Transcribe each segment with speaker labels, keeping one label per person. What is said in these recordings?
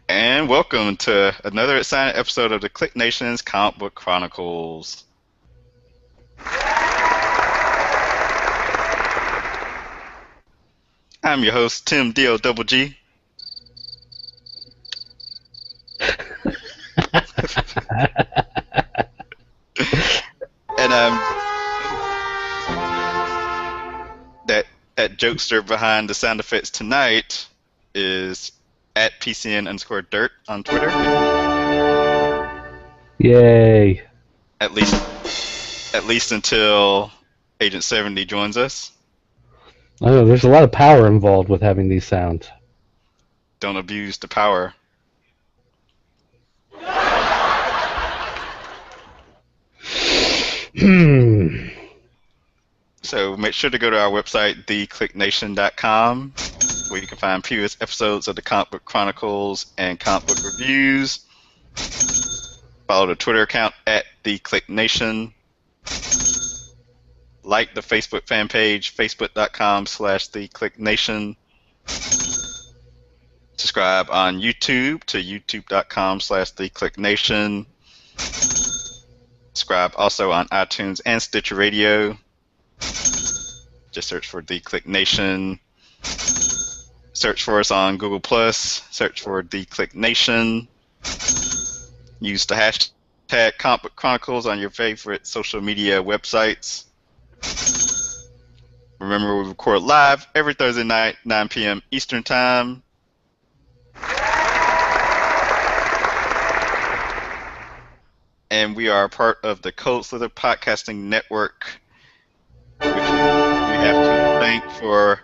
Speaker 1: And welcome to another exciting episode of the KLIQ Nation's Comic Book Chronicles. I'm your host, Tim D-O-double-G. And that jokester behind the sound effects tonight is at PCN_dirt on Twitter.
Speaker 2: Yay.
Speaker 1: At least until Agent 70 joins us.
Speaker 2: Oh, there's a lot of power involved with having these sounds.
Speaker 1: Don't abuse the power. So make sure to go to our website, thekliqnation.com, where you can find previous episodes of the Comic Book Chronicles and comic book reviews. Follow the Twitter account at thekliqnation. Like the Facebook fan page, facebook.com/thekliqnation. Subscribe on YouTube to youtube.com/thekliqnation. Subscribe also on iTunes and Stitcher Radio. Just search for The KLIQ Nation. Search for us on Google+. Search for The KLIQ Nation. Use the hashtag Comic Book Chronicles on your favorite social media websites. Remember, we record live every Thursday night, 9 p.m. Eastern Time. And we are part of the Cold Slither Podcasting Network, which we have to thank for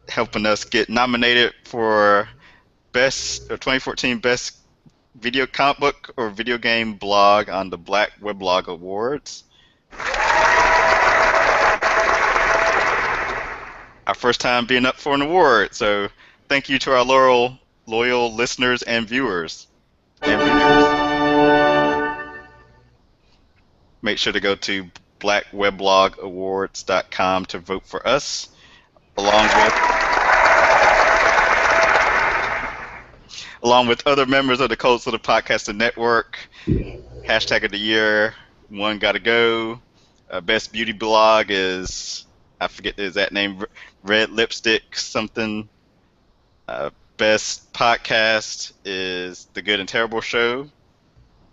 Speaker 1: helping us get nominated for 2014 Best Video Comic Book or Video Game Blog on the Black Weblog Awards. Our first time being up for an award, so thank you to our loyal listeners and viewers. Make sure to go to blackweblogawards.com to vote for us, along with other members of the Cold Slither Podcasting Network. Hashtag of the year, one gotta go. Best beauty blog is, I forget the exact name, Red Lipstick something. Best podcast is The Good and Terrible Show.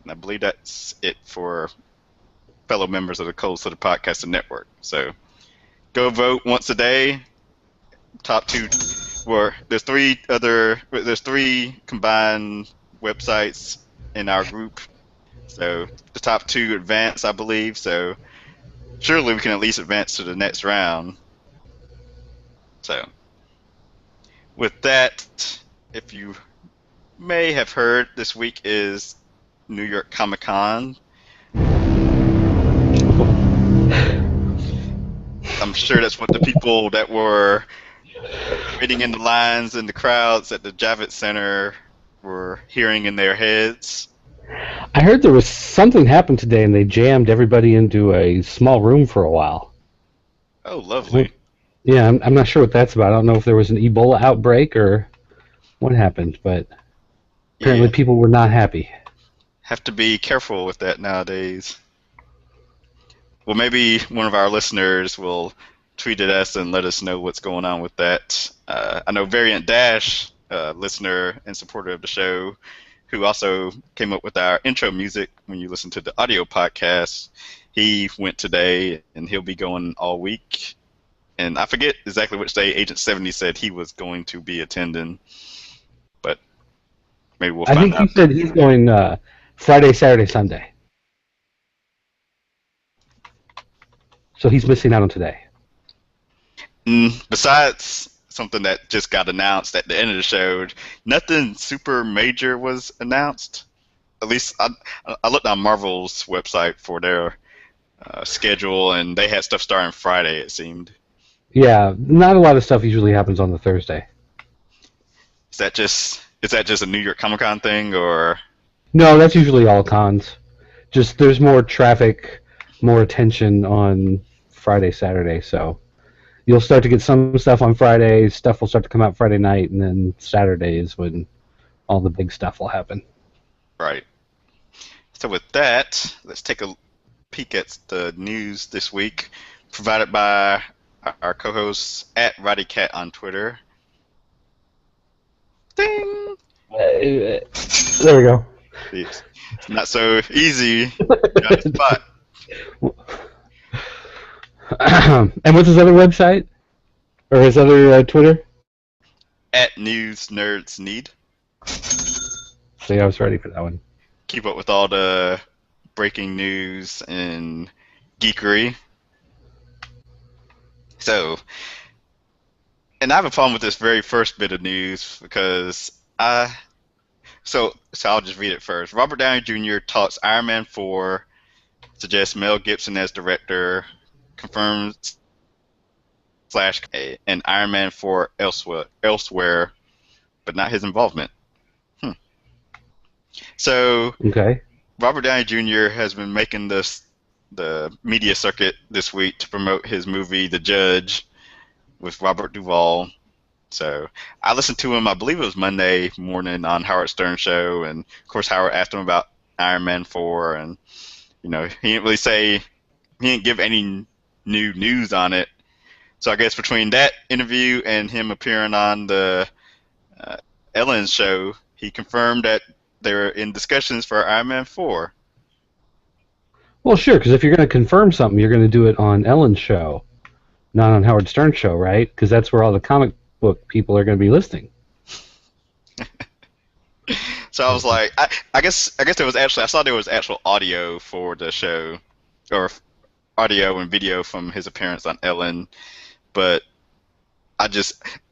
Speaker 1: And I believe that's it for fellow members of the Cold Slither Podcasting Network. So go vote once a day. Top two, there's three combined websites in our group. So the top two advance, I believe. So surely we can at least advance to the next round. So with that, if you may have heard, this week is New York Comic Con. I'm sure that's what the people that were waiting in the lines and the crowds at the Javits Center were hearing in their heads.
Speaker 2: I heard there was something happened today and they jammed everybody into a small room for a while.
Speaker 1: Oh, lovely.
Speaker 2: Yeah, I'm not sure what that's about. I don't know if there was an Ebola outbreak or what happened, but apparently people were not happy.
Speaker 1: Have to be careful with that nowadays. Well, maybe one of our listeners will tweet at us and let us know what's going on with that. I know Variant Dash, listener and supporter of the show, who also came up with our intro music when you listen to the audio podcast, he went today and he'll be going all week. And I forget exactly which day Agent 70 said he was going to be attending, but maybe we'll find out.
Speaker 2: I think he said he's going Friday, Saturday, Sunday. So he's missing out on today.
Speaker 1: Besides something that just got announced at the end of the show, nothing super major was announced. At least I looked on Marvel's website for their schedule, and they had stuff starting Friday, it seemed.
Speaker 2: Yeah, not a lot of stuff usually happens on the Thursday.
Speaker 1: Is that just a New York Comic Con thing, or?
Speaker 2: No, that's usually all cons. Just there's more traffic, more attention on Friday, Saturday, so you'll start to get some stuff on Friday, stuff will start to come out Friday night, and then Saturday is when all the big stuff will happen.
Speaker 1: Right. So with that, let's take a peek at the news this week, provided by our co-hosts at RowdyCat on Twitter. Ding!
Speaker 2: There we go.
Speaker 1: It's not so easy on the spot.
Speaker 2: And what's his other website? Or his other Twitter?
Speaker 1: At News Nerds Need.
Speaker 2: See, I was ready for that one.
Speaker 1: Keep up with all the breaking news and geekery. So, and I have a problem with this very first bit of news because so I'll just read it first. Robert Downey Jr. talks Iron Man 4, suggests Mel Gibson as director, confirms slash and Iron Man 4 elsewhere, but not his involvement. So
Speaker 2: Okay.
Speaker 1: Robert Downey Jr. has been making the media circuit this week to promote his movie The Judge with Robert Duvall. So I listened to him, I believe it was Monday morning on Howard Stern show, and of course Howard asked him about Iron Man 4, and he didn't really say, he didn't give any new news on it. So I guess between that interview and him appearing on the Ellen show, he confirmed that they're in discussions for Iron Man 4.
Speaker 2: Well, sure, because if you're going to confirm something, you're going to do it on Ellen's show, not on Howard Stern's show, right? Because that's where all the comic book people are going to be listening.
Speaker 1: So I was like, I guess there was actually, I saw there was actual audio for the show, or audio and video from his appearance on Ellen, but I'm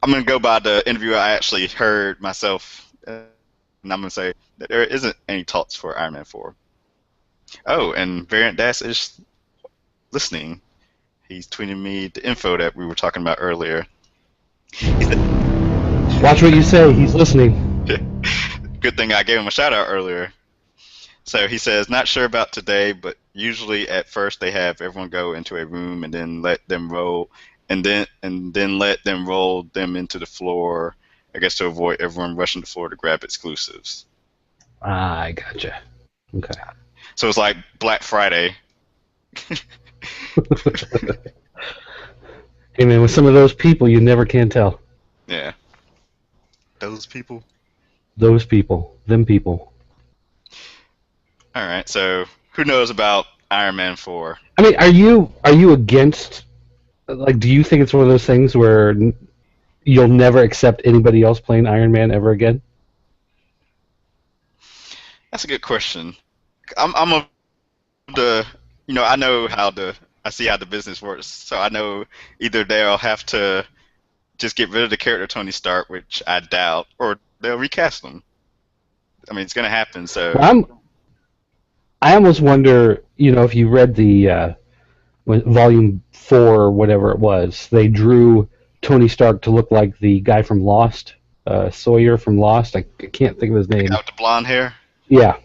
Speaker 1: gonna go by the interview I actually heard myself, and I'm gonna say that there isn't any talks for Iron Man 4. Oh, and Variant Das is listening. He's tweeting me the info that we were talking about earlier.
Speaker 2: Watch what you say. He's listening.
Speaker 1: Good thing I gave him a shout out earlier. So he says, not sure about today, but usually at first they have everyone go into a room and then let them roll, and then let them roll them into the floor, I guess to avoid everyone rushing the floor to grab exclusives.
Speaker 2: Ah, I gotcha. Okay.
Speaker 1: So it's like Black Friday.
Speaker 2: Hey man, with some of those people, you never can tell.
Speaker 1: Yeah. Those people.
Speaker 2: Those people, them people.
Speaker 1: All right. So who knows about Iron Man 4?
Speaker 2: I mean, are you against? Like, do you think it's one of those things where you'll never accept anybody else playing Iron Man ever again?
Speaker 1: That's a good question. I'm of the, I know I see how the business works. So I know either they'll have to just get rid of the character Tony Stark, which I doubt, or they'll recast him. I mean, it's going to happen. So
Speaker 2: I almost wonder, if you read the volume 4 or whatever it was, they drew Tony Stark to look like the guy from Lost, Sawyer from Lost. I can't think of his name.
Speaker 1: With the blonde hair.
Speaker 2: Yeah.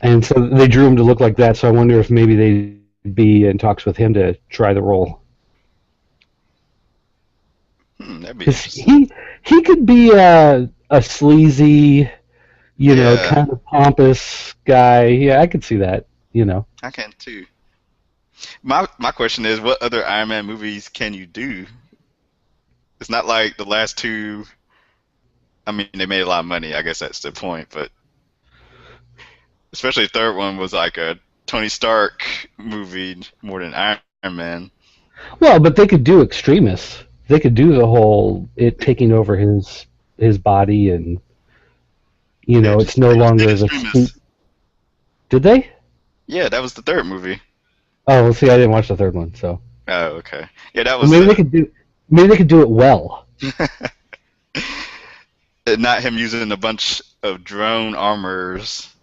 Speaker 2: And so they drew him to look like that. So I wonder if maybe they'd be in talks with him to try the role.
Speaker 1: That'd be interesting.
Speaker 2: He could be a sleazy, kind of pompous guy. Yeah, I could see that.
Speaker 1: I can too. My question is, what other Iron Man movies can you do? It's not like the last two. I mean, they made a lot of money. I guess that's the point. But especially the third one was like a Tony Stark movie more than Iron Man.
Speaker 2: Well, but they could do Extremis. They could do the whole it taking over his body, and it's no longer the suit. Did they?
Speaker 1: Yeah, that was the third movie.
Speaker 2: Oh, well, see, I didn't watch the third one, so.
Speaker 1: Oh, okay. Yeah, that was.
Speaker 2: Well, maybe they could do it well.
Speaker 1: Not him using a bunch of drone armors.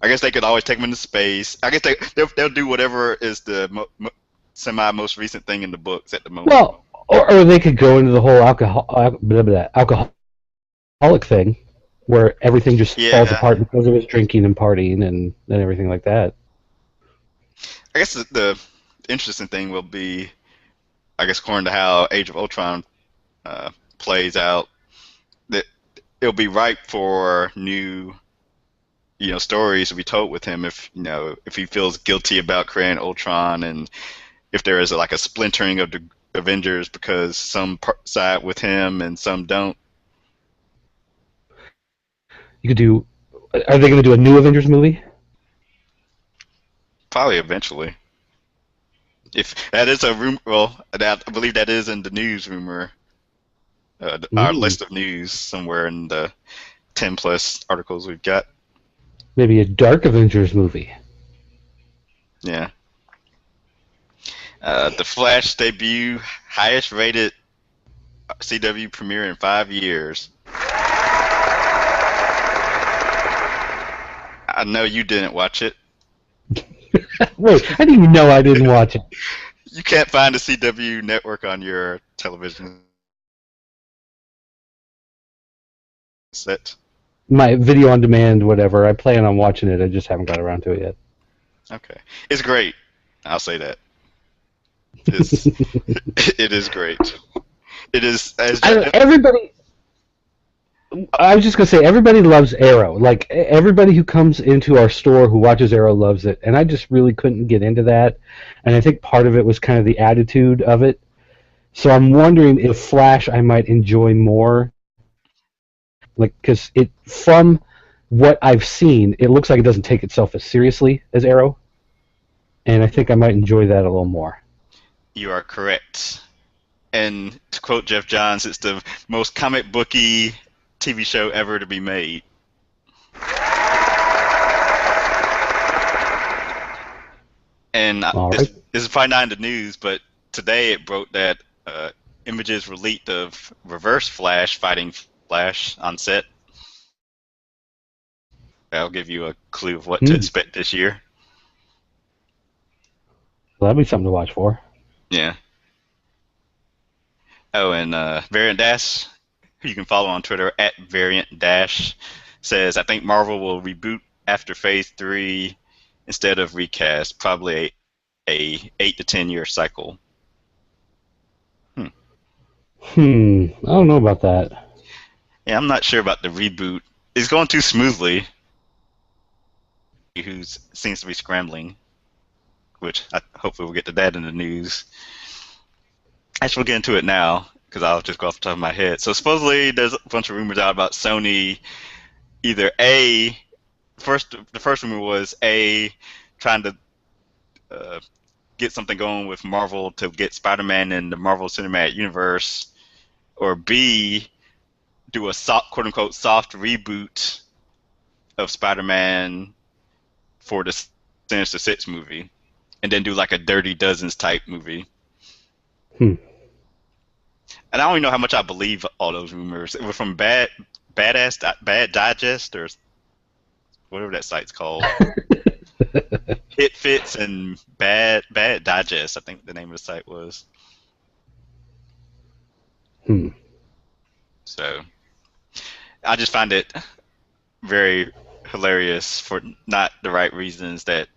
Speaker 1: I guess they could always take him into space. I guess they'll do whatever is the most recent thing in the books at the moment.
Speaker 2: Well, or they could go into the whole alcoholic thing, where everything just falls apart because of his drinking and partying and everything like that.
Speaker 1: I guess the interesting thing will be, I guess according to how Age of Ultron plays out, that it'll be ripe for new, stories to be told with him if, if he feels guilty about creating Ultron, and if there is like a splintering of the Avengers because some side with him and some don't.
Speaker 2: You could do. Are they going to do a new Avengers movie?
Speaker 1: Probably eventually. If that is a rumor, well, that, I believe that is in the news rumor, our
Speaker 2: Mm,
Speaker 1: list of news somewhere in the 10 plus articles we've got.
Speaker 2: maybe a Dark Avengers movie.
Speaker 1: Yeah. The Flash debut, highest rated CW premiere in 5 years. I know you didn't watch it.
Speaker 2: Wait, how do you know I didn't watch it?
Speaker 1: You can't find the CW network on your television set.
Speaker 2: My video on demand, whatever. I plan on watching it. I just haven't got around to it yet.
Speaker 1: Okay. It's great. I'll say that. It's, it is great. It is, as
Speaker 2: Everybody. I was just gonna say everybody loves Arrow. Like everybody who comes into our store who watches Arrow loves it, and I just really couldn't get into that. And I think part of it was kind of the attitude of it. So I'm wondering if Flash I might enjoy more, like because it from what I've seen, it looks like it doesn't take itself as seriously as Arrow, and I think I might enjoy that a little more.
Speaker 1: you are correct. And to quote Jeff Johns, it's the most comic booky TV show ever to be made. And
Speaker 2: All
Speaker 1: this,
Speaker 2: right.
Speaker 1: this is probably not in the news, but today it broke that images were leaked of Reverse Flash fighting Flash on set. That'll give you a clue of what to
Speaker 2: Hmm.
Speaker 1: expect this year.
Speaker 2: Well, that'd be something to watch for.
Speaker 1: Yeah. Oh, and Variant Dash, who you can follow on Twitter at Variant Dash, says, I think Marvel will reboot after Phase 3 instead of recast, probably a 8 to 10 year cycle.
Speaker 2: I don't know about that.
Speaker 1: Yeah, I'm not sure about the reboot. It's going too smoothly. Who seems to be scrambling, which hopefully we'll get to that in the news. Actually, we'll get into it now because I'll just go off the top of my head. So supposedly there's a bunch of rumors out about Sony either the first rumor was trying to get something going with Marvel to get Spider-Man in the Marvel Cinematic Universe, or B, do a quote unquote soft reboot of Spider-Man for the Sinister Six movie, and then do like a Dirty Dozens type movie.
Speaker 2: Hmm.
Speaker 1: And I don't even know how much I believe all those rumors. It was from Bad Digest or whatever that site's called. It Fits and Bad Digest, I think the name of the site was.
Speaker 2: Hmm.
Speaker 1: So I just find it very hilarious for not the right reasons that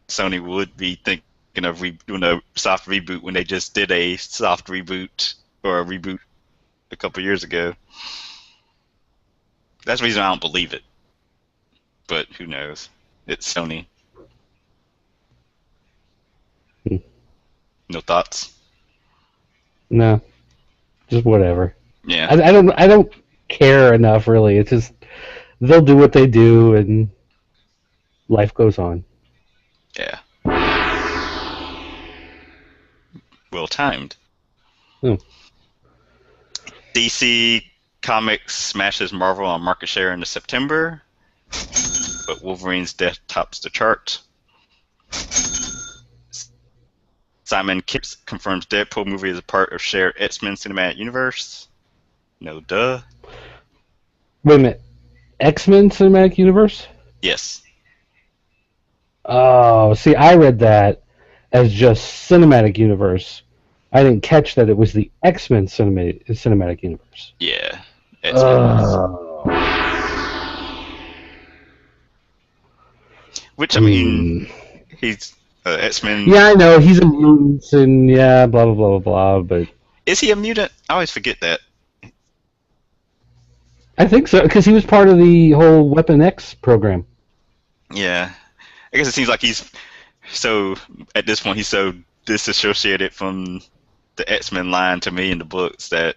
Speaker 1: Sony would be thinking of doing a soft reboot when they just did a soft reboot or a reboot a couple years ago. That's the reason I don't believe it. But who knows? It's Sony.
Speaker 2: Hmm.
Speaker 1: No thoughts?
Speaker 2: No, just whatever.
Speaker 1: Yeah.
Speaker 2: I don't care enough really. It's just they'll do what they do and life goes on.
Speaker 1: Yeah. Well timed.
Speaker 2: Hmm.
Speaker 1: DC Comics smashes Marvel on market share into September, but Wolverine's death tops the chart. Simon Kipps confirms Deadpool movie is a part of shared X-Men cinematic universe. No duh.
Speaker 2: Wait a minute. X-Men Cinematic Universe?
Speaker 1: Yes.
Speaker 2: Oh, see, I read that as just Cinematic Universe. I didn't catch that it was the X-Men Cinematic Universe.
Speaker 1: Yeah. X-Men.
Speaker 2: Oh.
Speaker 1: Which, I mean,
Speaker 2: Hmm.
Speaker 1: he's X-Men.
Speaker 2: Yeah, I know he's a mutant and yeah, blah blah blah blah blah. But
Speaker 1: Is he a mutant? I always forget that.
Speaker 2: I think so, because he was part of the whole Weapon X program.
Speaker 1: Yeah, I guess it seems like he's so at this point he's so disassociated from the X-Men line to me in the books that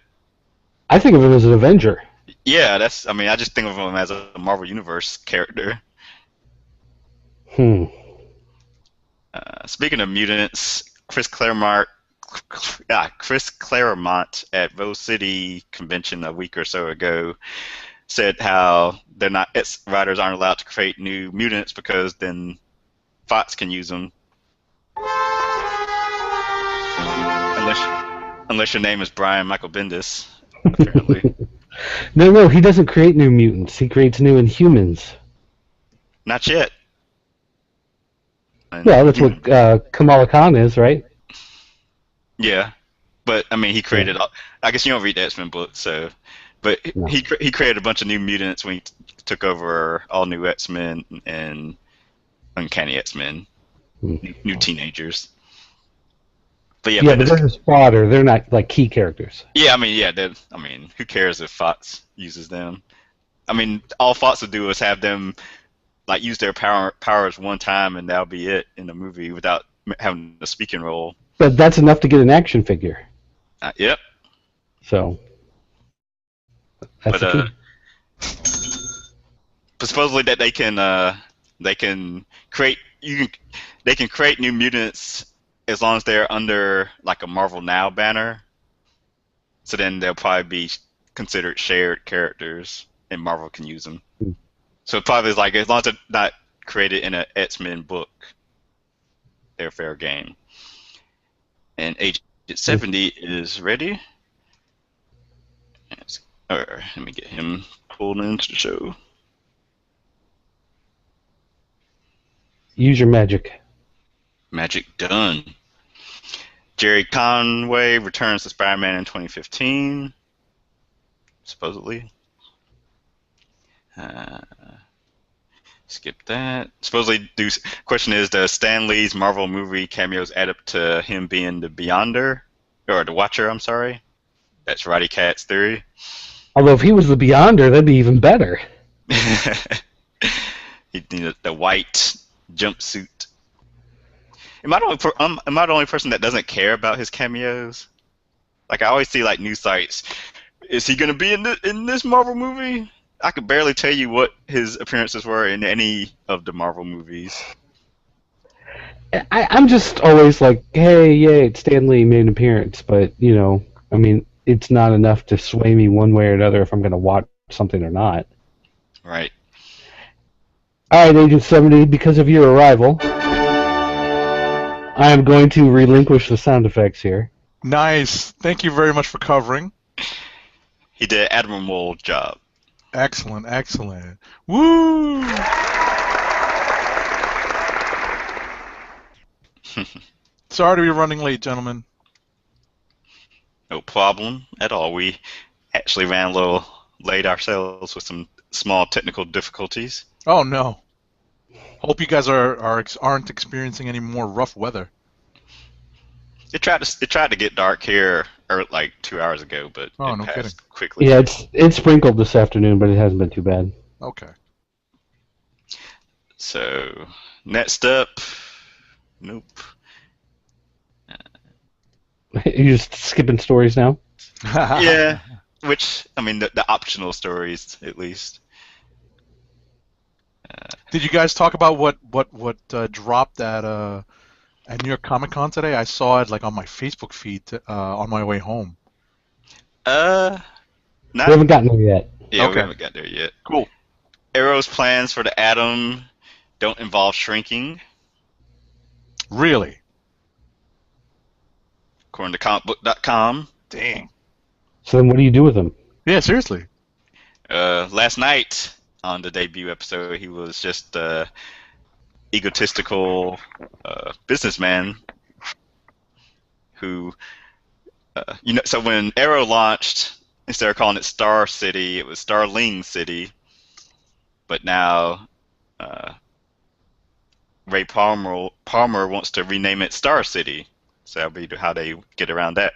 Speaker 2: I think of him as an Avenger.
Speaker 1: yeah, that's I mean I just think of him as a Marvel Universe character.
Speaker 2: Hmm.
Speaker 1: Speaking of mutants, Chris Claremont at Rose City Convention a week or so ago said how they're not writers aren't allowed to create new mutants because then Fox can use them unless unless your name is Brian Michael Bendis, apparently.
Speaker 2: No, he doesn't create new mutants. He creates new Inhumans.
Speaker 1: Not yet. And
Speaker 2: Well, that's what Kamala Khan is, right?
Speaker 1: yeah, but I mean he
Speaker 2: Yeah.
Speaker 1: created. I guess you don't read the X-Men books, so but
Speaker 2: No.
Speaker 1: he created a bunch of new mutants when he took over all new X-Men and Uncanny X-Men,
Speaker 2: Hmm.
Speaker 1: new teenagers. But yeah,
Speaker 2: Yeah, but
Speaker 1: Bendis.
Speaker 2: they're just fodder. They're not like key characters.
Speaker 1: Yeah, I mean, yeah. I mean, who cares if Fox uses them? I mean, all Fox would do is have them like use their powers one time, and that'll be it in the movie without having a speaking role.
Speaker 2: But that's enough to get an action figure.
Speaker 1: Yep.
Speaker 2: So that's
Speaker 1: But
Speaker 2: the key.
Speaker 1: but supposedly that they can create you can they can create new mutants as long as they're under like a Marvel Now banner. So then they'll probably be considered shared characters, and Marvel can use them. So it probably is like as long as they're not created in an X-Men book, they're fair game. And Agent 70 is ready. Let me get him pulled into the show.
Speaker 2: Use your magic.
Speaker 1: Magic done. Jerry Conway returns to Spider-Man in 2015, supposedly. Uh, skip that. Supposedly, question is, does Stan Lee's Marvel movie cameos add up to him being the Beyonder? Or the Watcher, I'm sorry. That's Roddy Cat's theory.
Speaker 2: Although if he was the Beyonder, that'd be even better.
Speaker 1: He needed the white jumpsuit. Am I the only person that doesn't care about his cameos? Like I always see like news sites. Is he gonna be in this Marvel movie? I could barely tell you what his appearances were in any of the Marvel movies.
Speaker 2: I'm just always like, hey, yay, Stan Lee made an appearance, but I mean, it's not enough to sway me one way or another if I'm going to watch something or not.
Speaker 1: Right.
Speaker 2: All right, Agent 70, because of your arrival, I am going to relinquish the sound effects here.
Speaker 3: Nice. Thank you very much for covering.
Speaker 1: He did an admirable job.
Speaker 3: Excellent, excellent. Woo! Sorry to be running late, gentlemen.
Speaker 1: No problem at all. We actually ran a little late ourselves with some small technical difficulties.
Speaker 3: Oh no. Hope you guys aren't experiencing any more rough weather.
Speaker 1: It tried to get dark here like 2 hours ago, but
Speaker 3: Oh,
Speaker 1: it
Speaker 3: no
Speaker 1: passed
Speaker 3: kidding.
Speaker 1: quickly.
Speaker 2: Yeah, it's sprinkled this afternoon, but it hasn't been too bad.
Speaker 3: Okay.
Speaker 1: So next up, nope.
Speaker 2: You're just skipping stories now?
Speaker 1: Yeah, which I mean the optional stories at least.
Speaker 3: Did you guys talk about what dropped at New York Comic Con today? I saw it like on my Facebook feed on my way home.
Speaker 1: Not
Speaker 2: We haven't gotten there yet.
Speaker 1: yeah, we
Speaker 3: Okay.
Speaker 1: haven't got there yet.
Speaker 3: Cool.
Speaker 1: Arrow's plans for the Atom don't involve shrinking,
Speaker 3: Really?
Speaker 1: according to comicbook.com.
Speaker 3: Dang.
Speaker 2: So then what do you do with them?
Speaker 3: Yeah, seriously.
Speaker 1: Last night on the debut episode, he was just egotistical businessman who, so when Arrow launched, instead of calling it Star City, it was Starling City. But now Ray Palmer wants to rename it Star City. So that'll be how they get around that.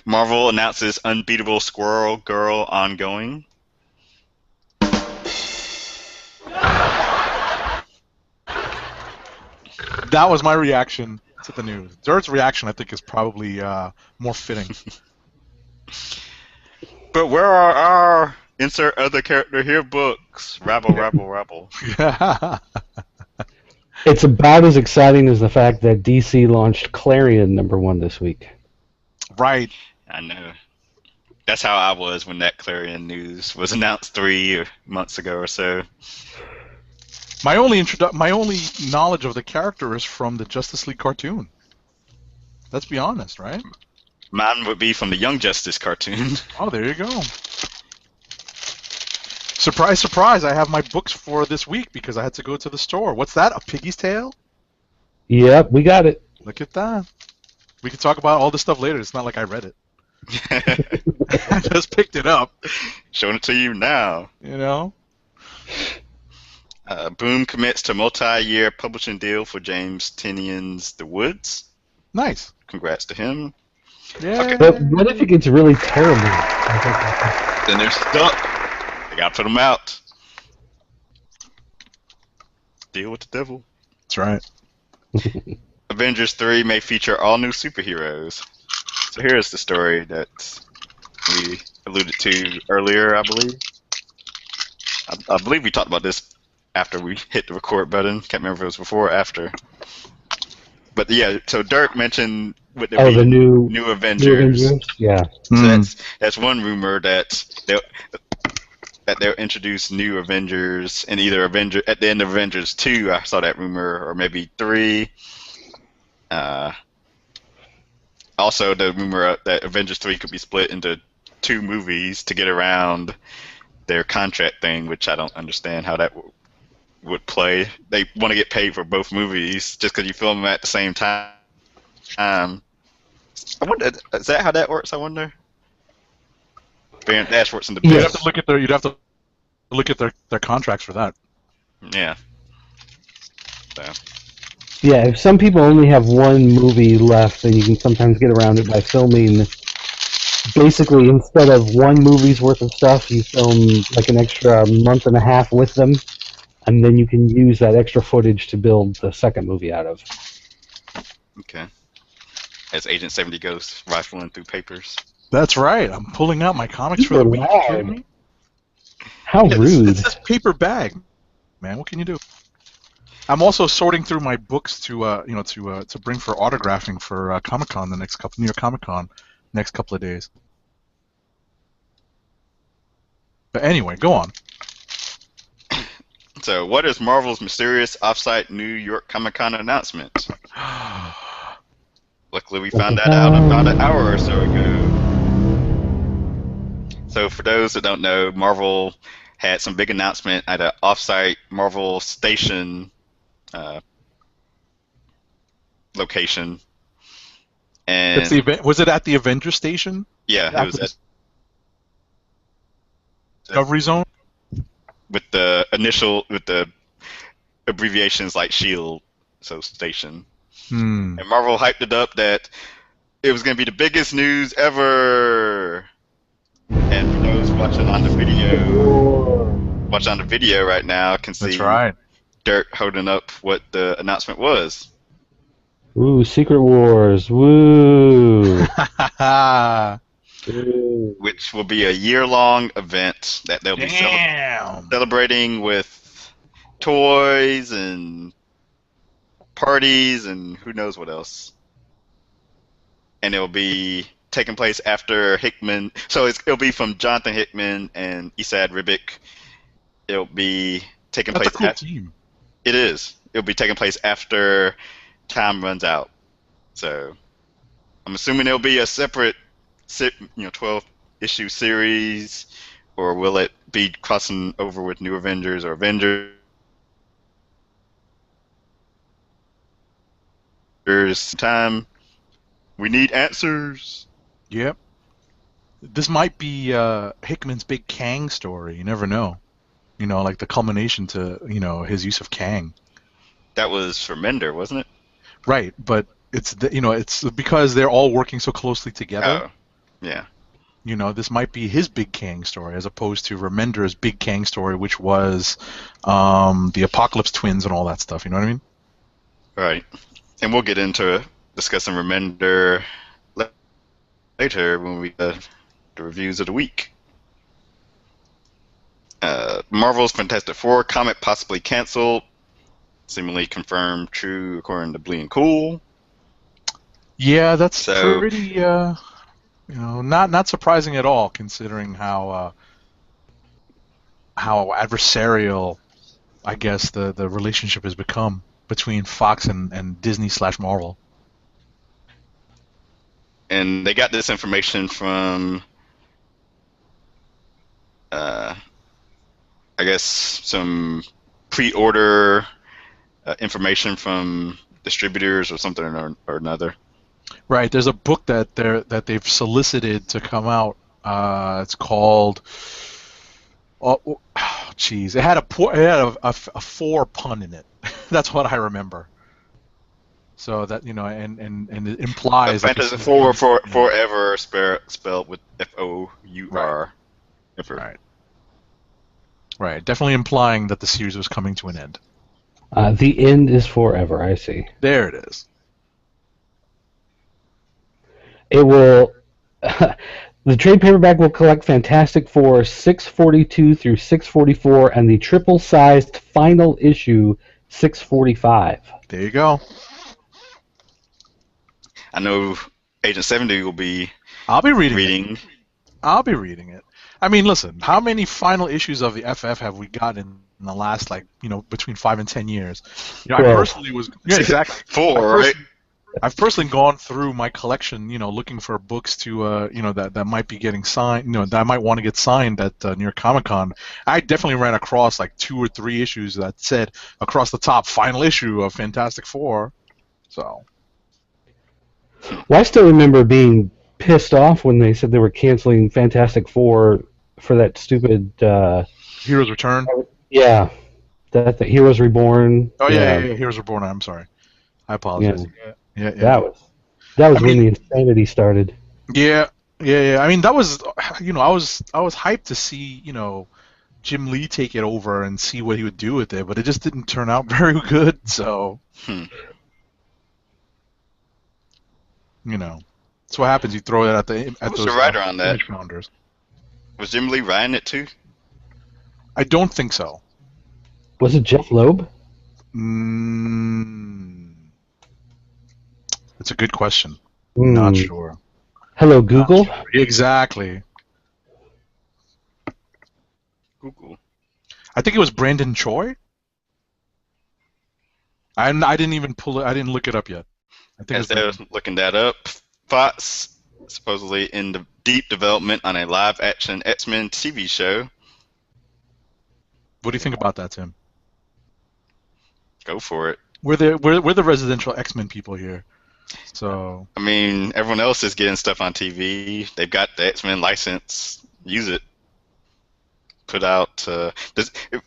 Speaker 1: Marvel announces Unbeatable Squirrel Girl ongoing.
Speaker 3: That was my reaction to the news. Dirt's reaction, I think, is probably more fitting.
Speaker 1: But where are our insert other character here books? Rabble, rabble, rabble.
Speaker 2: It's about as exciting as the fact that DC launched Clarion #1 this week.
Speaker 3: Right.
Speaker 1: I know. That's how I was when that Clarion news was announced 3 months ago or so.
Speaker 3: My only knowledge of the character is from the Justice League cartoon. Let's be honest, right?
Speaker 1: Mine would be from the Young Justice cartoon.
Speaker 3: Oh, there you go. Surprise, surprise, I have my books for this week because I had to go to the store. What's that, a piggy's tail?
Speaker 2: Yep, we got it.
Speaker 3: Look at that. We can talk about all this stuff later. It's not like I read it. I just picked it up.
Speaker 1: Showing it to you now.
Speaker 3: You know?
Speaker 1: Boom commits to multi-year publishing deal for James Tynion's The Woods.
Speaker 3: Nice.
Speaker 1: Congrats to him.
Speaker 3: Yeah.
Speaker 1: Okay.
Speaker 2: But what if it gets really terrible?
Speaker 1: Then they're stuck. They gotta put them out. Deal with the devil.
Speaker 3: That's right.
Speaker 1: Avengers 3 may feature all new superheroes. So here's the story that we alluded to earlier, I believe. I believe we talked about this after we hit the record button. Can't remember if it was before or after. But yeah, so Dirk mentioned with the new Avengers.
Speaker 2: Yeah.
Speaker 1: So that's one rumor that they'll introduce new Avengers in either at the end of Avengers 2. I saw that rumor, or maybe 3. Also, the rumor that Avengers 3 could be split into 2 movies to get around their contract thing, which I don't understand how that would play. They want to get paid for both movies just because you film them at the same time. I wonder, is that how that works? I wonder. Baron Dash works in the
Speaker 3: You'd have to look at their contracts for that.
Speaker 1: Yeah. So.
Speaker 2: Yeah, if some people only have one movie left, then you can sometimes get around it by filming. Basically, instead of one movie's worth of stuff, you film like an extra month and a half with them, and then you can use that extra footage to build the second movie out of.
Speaker 1: Okay. As Agent 70 goes rifling through papers.
Speaker 3: That's right. I'm pulling out my comics for the week. Are you kidding me?
Speaker 2: How rude.
Speaker 3: It's this paper bag, man. What can you do? I'm also sorting through my books to bring for autographing for Comic-Con New York Comic-Con next couple of days. But anyway, go on.
Speaker 1: So, what is Marvel's mysterious off-site New York Comic-Con announcement? Luckily, we found that out about an hour or so ago. So, for those that don't know, Marvel had some big announcement at an off-site Marvel Station location. And
Speaker 3: That's the event. Was it at the Avengers Station?
Speaker 1: Yeah, it was at
Speaker 3: Discovery Zone.
Speaker 1: with the abbreviations like SHIELD, so Station. And Marvel hyped it up that it was going to be the biggest news ever. And for those watching on the video right now can see
Speaker 3: That's right.
Speaker 1: Dirk holding up what the announcement was.
Speaker 2: Ooh, Secret Wars. Woo.
Speaker 1: Which will be a year-long event that they'll be celebrating with toys and parties and who knows what else. And it'll be taking place after Hickman. So it'll be from Jonathan Hickman and Esad Ribic. It'll be taking
Speaker 3: That's
Speaker 1: place.
Speaker 3: a cool team.
Speaker 1: It is. It'll be taking place after time runs out. So I'm assuming it'll be a separate 12-issue series, or will it be crossing over with New Avengers or Avengers? Time. We need answers.
Speaker 3: Yep. This might be Hickman's big Kang story. You never know. Like the culmination to his use of Kang.
Speaker 1: That was for Mender, wasn't it?
Speaker 3: Right, but it's it's because they're all working so closely together.
Speaker 1: Oh. Yeah.
Speaker 3: You know, this might be his Big Kang story as opposed to Remender's Big Kang story, which was the Apocalypse Twins and all that stuff. You know what I mean?
Speaker 1: Right. And we'll get into discussing Remender later when we the reviews of the week. Marvel's Fantastic Four comic possibly canceled. Seemingly confirmed true according to Bleeding Cool.
Speaker 3: Yeah, that's
Speaker 1: So
Speaker 3: pretty, not surprising at all, considering how adversarial, I guess, the relationship has become between Fox and Disney/Marvel.
Speaker 1: and they got this information from I guess some pre-order information from distributors or something or another.
Speaker 3: Right. There's a book that they've solicited to come out. It's called. Oh, jeez! It had a 4 pun in it. That's what I remember. So that and it implies like
Speaker 1: Fantasy Four forever spelled with FOUR.
Speaker 3: Right. Right. Right. Definitely implying that the series was coming to an end.
Speaker 2: The end is forever. I see.
Speaker 3: There it is.
Speaker 2: It will. The trade paperback will collect Fantastic Four 642 through 644 and the triple-sized final issue 645.
Speaker 3: There you go.
Speaker 1: I know Agent 70 will be
Speaker 3: I'll be reading it. I'll be reading it. I mean, listen, how many final issues of the FF have we gotten in the last, between 5 and 10 years? You know, I personally was... Yeah, exactly.
Speaker 1: 4, right?
Speaker 3: I've personally gone through my collection, looking for books to, that might be getting signed, that I might want to get signed at New York Comic Con. I definitely ran across 2 or 3 issues that said across the top, final issue of Fantastic Four. So.
Speaker 2: Well, I still remember being pissed off when they said they were canceling Fantastic Four for that stupid...
Speaker 3: Heroes Return?
Speaker 2: Yeah. That Heroes Reborn.
Speaker 3: Oh, yeah, Heroes Reborn. I'm sorry. I apologize. Yeah.
Speaker 2: That was when the insanity started.
Speaker 3: Yeah. I mean, that was, I was hyped to see, Jim Lee take it over and see what he would do with it, but it just didn't turn out very good. So, that's what happens. You throw it at
Speaker 1: Who's
Speaker 3: those
Speaker 1: the writer on that?
Speaker 3: image founders.
Speaker 1: Was Jim Lee writing it too?
Speaker 3: I don't think so.
Speaker 2: Was it Jeff Loeb?
Speaker 3: That's a good question. Not sure.
Speaker 2: Hello, Google?
Speaker 3: Sure. Exactly.
Speaker 1: Google.
Speaker 3: I think it was Brandon Choi. I didn't even pull it. I didn't look it up yet. I think
Speaker 1: As they're looking that up, Fox supposedly in the deep development on a live-action X-Men TV show.
Speaker 3: What do you think about that, Tim?
Speaker 1: Go for it.
Speaker 3: We're the residential X-Men people here. So
Speaker 1: I mean, everyone else is getting stuff on TV. They've got the X-Men license. Use it. Put out.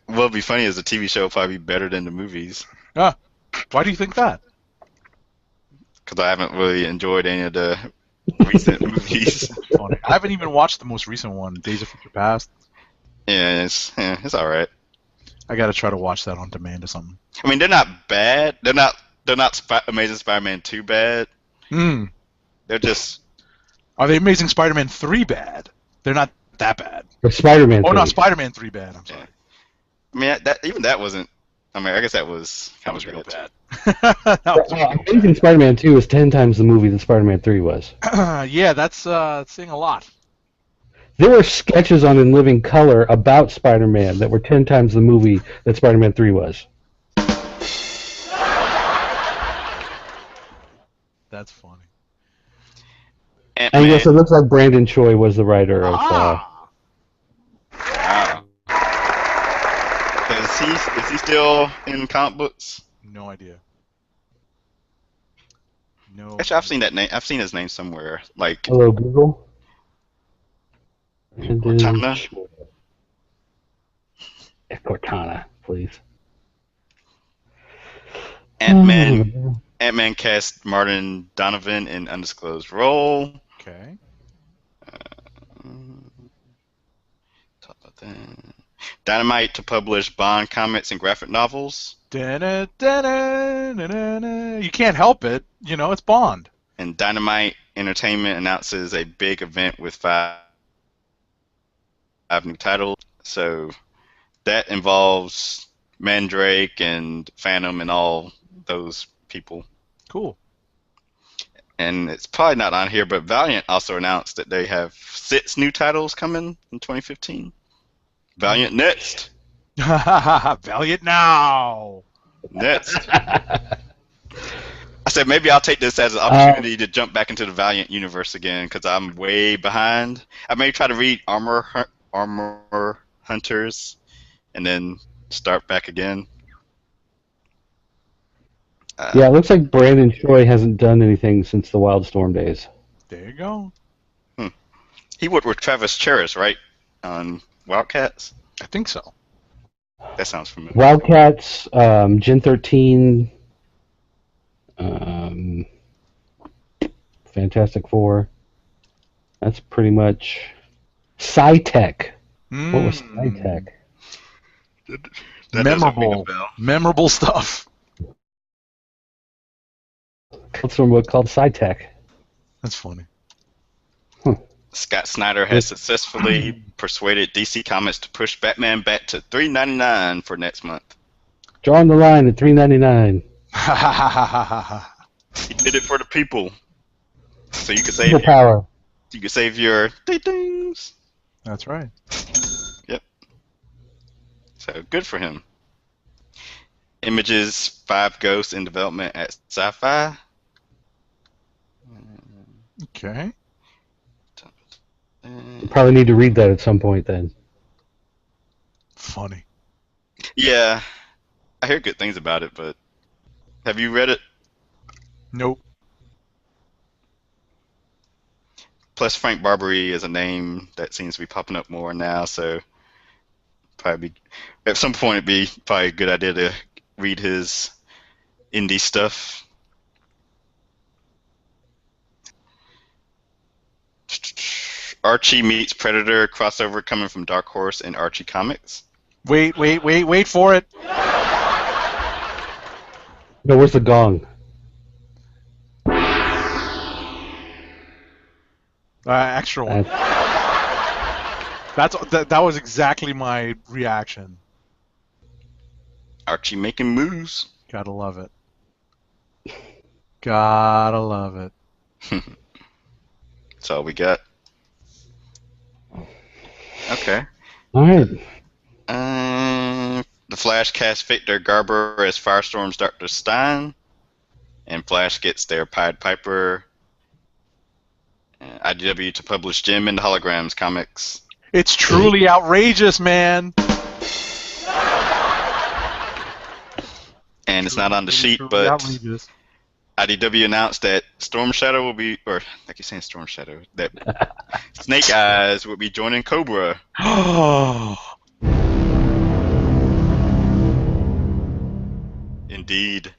Speaker 1: What'll be funny is the TV show will probably be better than the movies.
Speaker 3: why do you think that?
Speaker 1: Because I haven't really enjoyed any of the recent movies.
Speaker 3: Funny. I haven't even watched the most recent one, Days of Future Past.
Speaker 1: Yeah, it's all right.
Speaker 3: I gotta try to watch that on demand or something.
Speaker 1: I mean, they're not bad. They're not Amazing Spider-Man 2 bad. They're just...
Speaker 3: Are they Amazing Spider-Man 3 bad? They're not that bad.
Speaker 2: Or Spider-Man 3.
Speaker 3: Oh, no, Spider-Man 3 bad. I'm sorry.
Speaker 1: Yeah. I mean, that wasn't... I mean, I guess that was kind of
Speaker 3: real bad.
Speaker 2: Amazing Spider-Man 2 is 10 times the movie that Spider-Man 3 was.
Speaker 3: Yeah, that's saying a lot.
Speaker 2: There were sketches on In Living Color about Spider-Man that were 10 times the movie that Spider-Man 3 was.
Speaker 3: That's funny.
Speaker 2: And yes, it looks like Brandon Choi was the writer of...
Speaker 1: Wow. Is he still in comic books?
Speaker 3: No idea. No.
Speaker 1: Actually, I've seen that name. I've seen his name somewhere. Like...
Speaker 2: Hello, Google?
Speaker 1: Cortana?
Speaker 2: Cortana, please.
Speaker 1: Ant-Man cast Martin Donovan in undisclosed role.
Speaker 3: Okay.
Speaker 1: Dynamite to publish Bond comics and graphic novels.
Speaker 3: Da-na, da-na, na-na-na. You can't help it. You know, it's Bond.
Speaker 1: And Dynamite Entertainment announces a big event with five new titles. So that involves Mandrake and Phantom and all those people.
Speaker 3: Cool.
Speaker 1: And it's probably not on here, but Valiant also announced that they have 6 new titles coming in 2015. Valiant next.
Speaker 3: Valiant now.
Speaker 1: Next. I said maybe I'll take this as an opportunity to jump back into the Valiant universe again because I'm way behind. I may try to read Armor Hunters and then start back again.
Speaker 2: Yeah, it looks like Brandon Choi hasn't done anything since the Wildstorm days.
Speaker 3: There you go.
Speaker 1: He worked with Travis Charest, right, on Wildcats?
Speaker 3: I think so.
Speaker 1: That sounds familiar.
Speaker 2: Wildcats, Gen 13, Fantastic Four. That's pretty much Sci-Tech. What was Sci-Tech?
Speaker 1: That doesn't ring a bell.
Speaker 3: Memorable stuff.
Speaker 2: What's one book called Sci-Tech?
Speaker 3: That's funny.
Speaker 1: Scott Snyder has successfully persuaded DC Comics to push Batman back to $3.99 for next month.
Speaker 2: Drawing the line at $3.99.
Speaker 1: He did it for the people, so you can save
Speaker 2: People power.
Speaker 1: You can save your things.
Speaker 3: That's right.
Speaker 1: Yep. So good for him. Images 5 Ghosts in development at Sci-Fi.
Speaker 3: Okay.
Speaker 2: You probably need to read that at some point then.
Speaker 3: Funny.
Speaker 1: Yeah, I hear good things about it, but have you read it?
Speaker 3: Nope.
Speaker 1: Plus, Frank Barbary is a name that seems to be popping up more now, so probably at some point it'd be probably a good idea to read his indie stuff. Archie meets Predator crossover coming from Dark Horse and Archie Comics.
Speaker 3: Wait for it.
Speaker 2: No, where's the gong?
Speaker 3: Extra one. That was exactly my reaction.
Speaker 1: Archie making moves.
Speaker 3: Gotta love it. Gotta love it.
Speaker 1: That's all we got. Okay.
Speaker 2: All right.
Speaker 1: The Flash cast Victor Garber as Firestorm's Dr. Stein, and Flash gets their Pied Piper. IDW to publish Jim and the Holograms comics.
Speaker 3: It's truly outrageous, man.
Speaker 1: And it's not on the sheet,
Speaker 3: Truly
Speaker 1: but
Speaker 3: outrageous.
Speaker 1: IDW announced that Storm Shadow will be, or I keep saying Storm Shadow, that Snake Eyes will be joining Cobra. Indeed.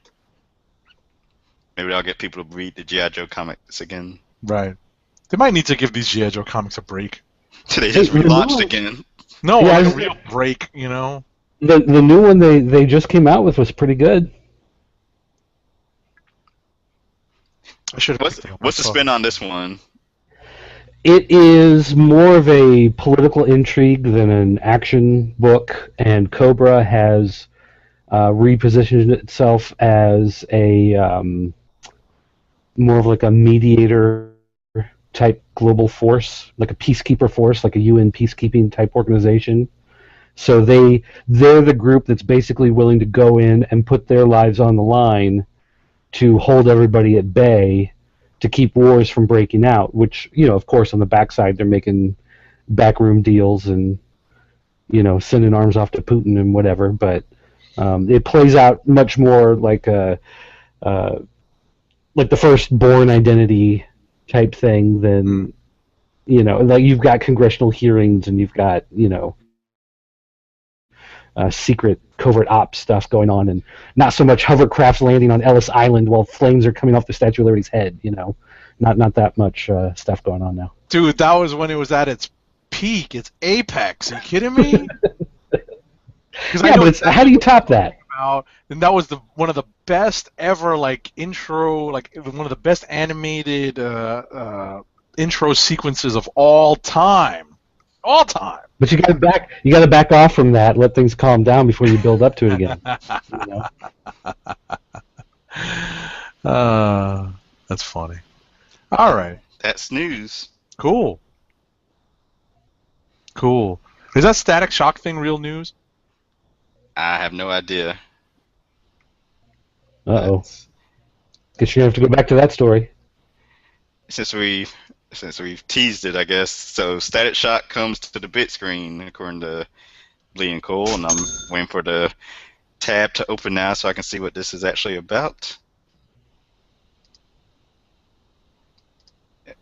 Speaker 1: Maybe I'll get people to read the G.I. Joe comics again.
Speaker 3: Right. They might need to give these G.I. Joe comics a break.
Speaker 1: They just relaunched again.
Speaker 3: No,
Speaker 2: Yeah,
Speaker 3: like a real break, you know?
Speaker 2: The new one they just came out with was pretty good.
Speaker 3: I should have.
Speaker 1: What's the spin on this one?
Speaker 2: It is more of a political intrigue than an action book, and Cobra has repositioned itself as a more of like a mediator type global force, like a peacekeeper force, like a UN peacekeeping type organization. So they're the group that's basically willing to go in and put their lives on the line to hold everybody at bay to keep wars from breaking out, which, you know, of course, on the backside, they're making backroom deals and, you know, sending arms off to Putin and whatever. But it plays out much more like the first Bourne Identity type thing than, you know, like you've got congressional hearings and you've got, you know, secret covert ops stuff going on, and not so much hovercrafts landing on Ellis Island while flames are coming off the Statue of Liberty's head. You know, not that much stuff going on now.
Speaker 3: Dude, that was when it was at its peak, its apex. Are you kidding me? Because I
Speaker 2: Yeah,
Speaker 3: know
Speaker 2: but it's, how do you top that?
Speaker 3: about, and that was one of the best ever intro, one of the best animated intro sequences of all time,
Speaker 2: But you got to back off from that. Let things calm down before you build up to it again. You know?
Speaker 3: That's funny. All right,
Speaker 1: That's news.
Speaker 3: cool. Is that Static Shock thing real news?
Speaker 1: I have no idea.
Speaker 2: Uh-oh. Guess you're going to have to go back to that story.
Speaker 1: Since we've teased it, I guess. So Static Shock comes to the bit screen according to Lee and Cole, and I'm waiting for the tab to open now so I can see what this is actually about.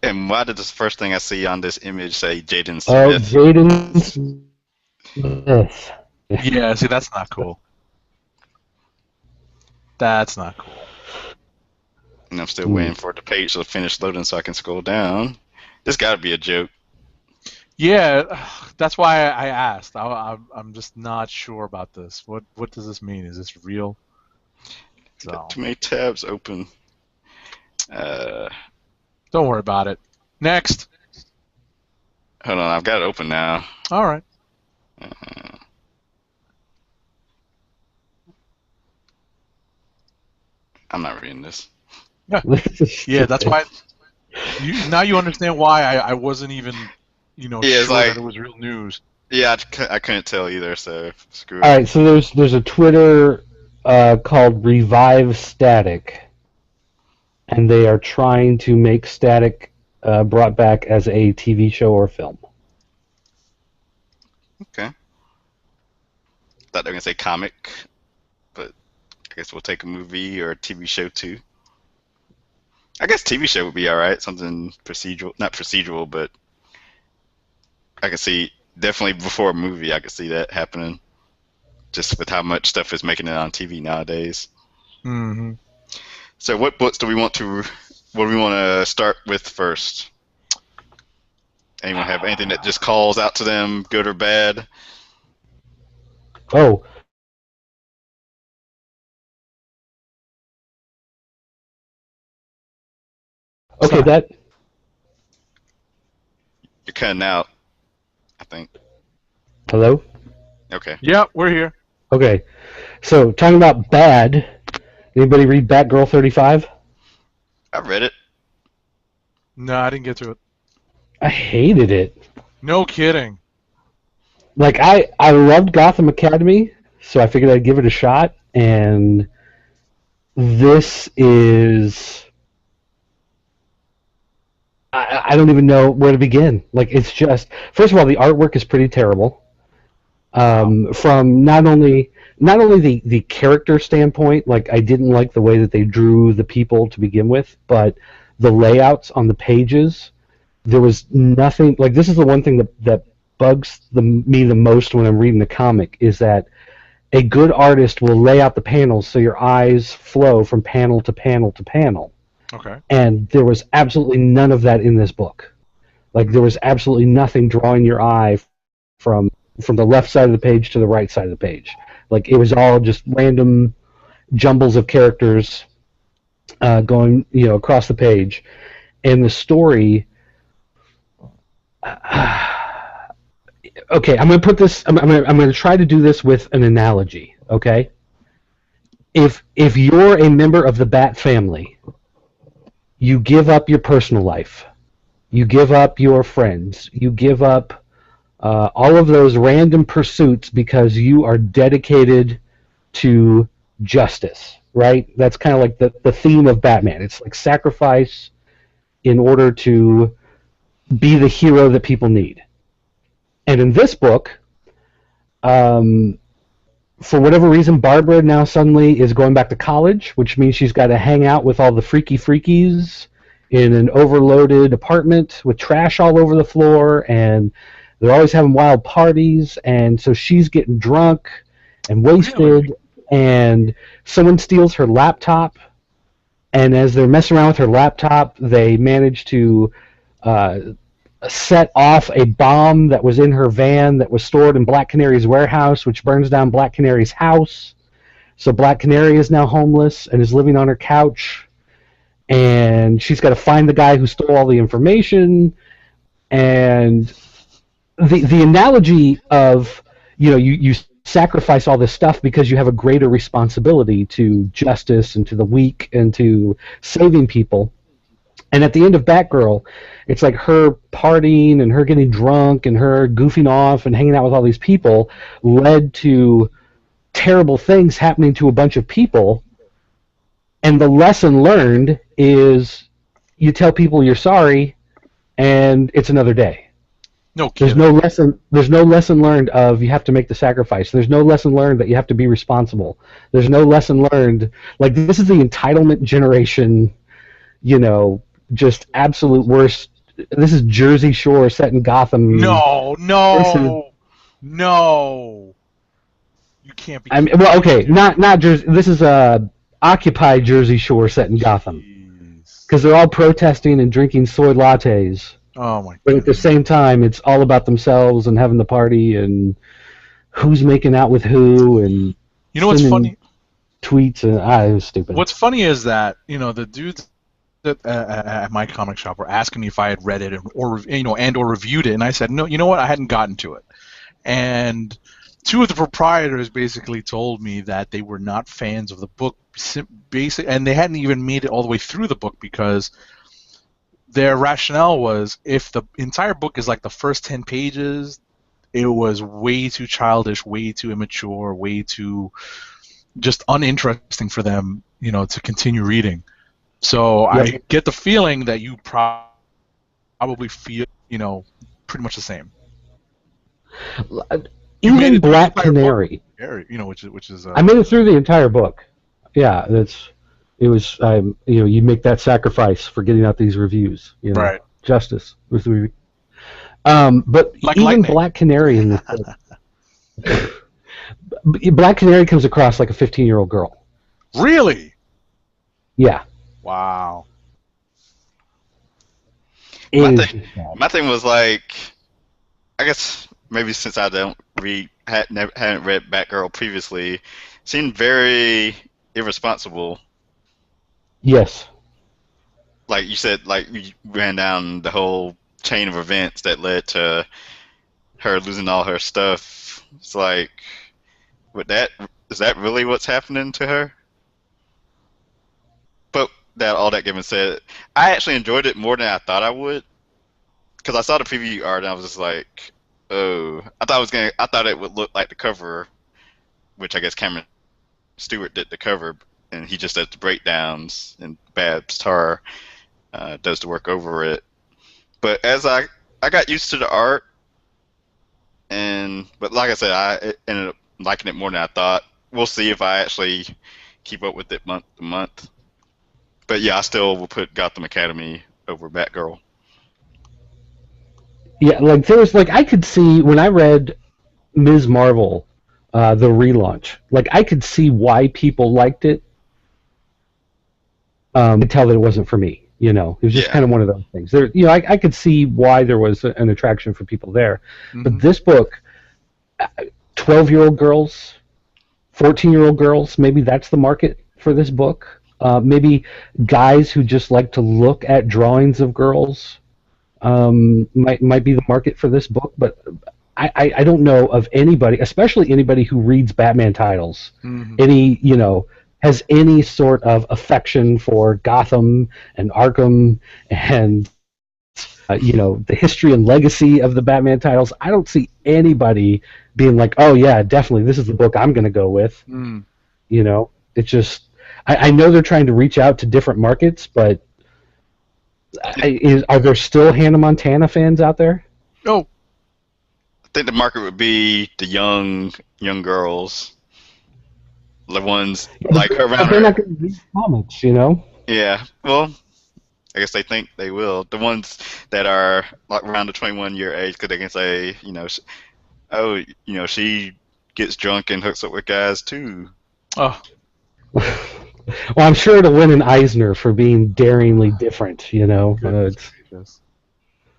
Speaker 1: And why did this first thing I see on this image say Jaden
Speaker 2: Oh,
Speaker 1: Smith?
Speaker 2: Jaden Smith.
Speaker 3: Yeah, see, that's not cool. That's not cool.
Speaker 1: And I'm still waiting for the page to finish loading so I can scroll down. This got to be a joke.
Speaker 3: Yeah, that's why I asked. I'm just not sure about this. What does this mean? Is this real? So,
Speaker 1: Too many tabs open.
Speaker 3: don't worry about it. Next.
Speaker 1: Hold on, I've got it open now.
Speaker 3: All right.
Speaker 1: I'm not reading this.
Speaker 3: Yeah, that's why. Now you understand why I wasn't even, sure that it was real news.
Speaker 1: Yeah, I couldn't tell either, so screw it.
Speaker 2: All right, so there's a Twitter called Revive Static, and they are trying to make Static brought back as a TV show or film.
Speaker 1: Okay. Thought they were gonna say comic, but I guess we'll take a movie or a TV show too. I guess TV show would be alright, something procedural, not procedural, but I can see definitely before a movie. I could see that happening, just with how much stuff is making it on TV nowadays.
Speaker 3: Mm-hmm.
Speaker 1: So, what books do we want to start with first? Anyone have anything that just calls out to them, good or bad?
Speaker 2: Oh. Okay,
Speaker 3: Sorry.
Speaker 2: that.
Speaker 1: You're cutting out, I think.
Speaker 2: Hello?
Speaker 1: Okay.
Speaker 3: Yeah, we're here.
Speaker 2: Okay. So, talking about bad, anybody read Batgirl 35?
Speaker 1: I read it.
Speaker 3: No, I didn't get to it.
Speaker 2: I hated it.
Speaker 3: No kidding.
Speaker 2: Like, I loved Gotham Academy, so I figured I'd give it a shot, and this is... I don't even know where to begin. Like, it's just... First of all, the artwork is pretty terrible. From not only the character standpoint, like, I didn't like the way that they drew the people to begin with, but the layouts on the pages, there was nothing... Like, this is the one thing that bugs me the most when I'm reading the comic, is that a good artist will lay out the panels so your eyes flow from panel to panel to panel.
Speaker 3: Okay.
Speaker 2: And there was absolutely none of that in this book. Like, there was absolutely nothing drawing your eye from the left side of the page to the right side of the page. Like, it was all just random jumbles of characters going, across the page. And the story... okay, I'm going to put this... I'm going to try to do this with an analogy, okay? If you're a member of the Bat family... You give up your personal life. You give up your friends. You give up all of those random pursuits because you are dedicated to justice, right? That's kind of like the theme of Batman. It's like sacrifice in order to be the hero that people need. And in this book, for whatever reason, Barbara now suddenly is going back to college, which means she's got to hang out with all the freakies in an overloaded apartment with trash all over the floor, and they're always having wild parties, and so she's getting drunk and wasted,
Speaker 3: Really?
Speaker 2: and someone steals her laptop, and as they're messing around with her laptop, they manage to set off a bomb that was in her van that was stored in Black Canary's warehouse, which burns down Black Canary's house. So Black Canary is now homeless and is living on her couch. And she's got to find the guy who stole all the information. And the analogy of, you sacrifice all this stuff because you have a greater responsibility to justice and to the weak and to saving people. And at the end of Batgirl, it's like her partying and her getting drunk and her goofing off and hanging out with all these people led to terrible things happening to a bunch of people. And the lesson learned is you tell people you're sorry and it's another day.
Speaker 3: No kidding.
Speaker 2: There's no lesson learned of you have to make the sacrifice. There's no lesson learned that you have to be responsible. There's no lesson learned, like, this is the entitlement generation, just absolute worst. This is Jersey Shore set in Gotham.
Speaker 3: No. You can't be.
Speaker 2: Well, okay, not Jersey. This is Occupy Jersey Shore set in Gotham. Because they're all protesting and drinking soy lattes.
Speaker 3: Oh my!
Speaker 2: But at the same time, it's all about themselves and having the party and who's making out with who and
Speaker 3: what's funny?
Speaker 2: Tweets and it was stupid.
Speaker 3: What's funny is that the dudes that at my comic shop were asking me if I had read it or reviewed it, and I said no. You know what? I hadn't gotten to it, and two of the proprietors basically told me that they were not fans of the book, and they hadn't even made it all the way through the book because their rationale was if the entire book is like the first 10 pages, it was way too childish, way too immature, way too just uninteresting for them, to continue reading. So yeah. I get the feeling that you probably feel, pretty much the same.
Speaker 2: Even Black Canary,
Speaker 3: which is.
Speaker 2: I made it through the entire book. Yeah, you make that sacrifice for getting out these reviews.
Speaker 3: Right.
Speaker 2: Justice with the review. But like even lightning. Black Canary in this book, Black Canary comes across like a 15-year-old girl.
Speaker 3: Really?
Speaker 2: Yeah.
Speaker 3: Wow.
Speaker 1: My thing was like, I guess maybe since I hadn't read Batgirl previously, seemed very irresponsible.
Speaker 2: Yes.
Speaker 1: Like you said, like you ran down the whole chain of events that led to her losing all her stuff. It's like, is that really what's happening to her? But all that given said, I actually enjoyed it more than I thought I would, because I saw the preview art and I was just like, oh, I thought it would look like the cover, which I guess Cameron Stewart did the cover, and he just does the breakdowns, and Babs Tarr does the work over it. But as I got used to the art, but like I said, I ended up liking it more than I thought. We'll see if I actually keep up with it month to month. But yeah, I still will put Gotham Academy over Batgirl.
Speaker 2: Yeah, like there was I could see when I read Ms. Marvel, the relaunch, I could see why people liked it. I could tell that it wasn't for me. It was just kind of one of those things. There, I could see why there was an attraction for people there. Mm-hmm. But this book, 12-year-old girls, 14-year-old girls, maybe that's the market for this book. Maybe guys who just like to look at drawings of girls might be the market for this book. But I don't know of anybody, especially anybody who reads Batman titles, has any sort of affection for Gotham and Arkham and the history and legacy of the Batman titles. I don't see anybody being like, oh yeah, definitely this is the book I'm going to go with. It's just I know they're trying to reach out to different markets, but are there still Hannah Montana fans out there?
Speaker 3: Oh,
Speaker 1: I think the market would be the young girls. The ones like her around.
Speaker 2: They're not going to read comics,
Speaker 1: Yeah, well, I guess they think they will. The ones that are like around the 21-year age, because they can say, she gets drunk and hooks up with guys too.
Speaker 3: Oh.
Speaker 2: Well, I'm sure it'll win an Eisner for being daringly different.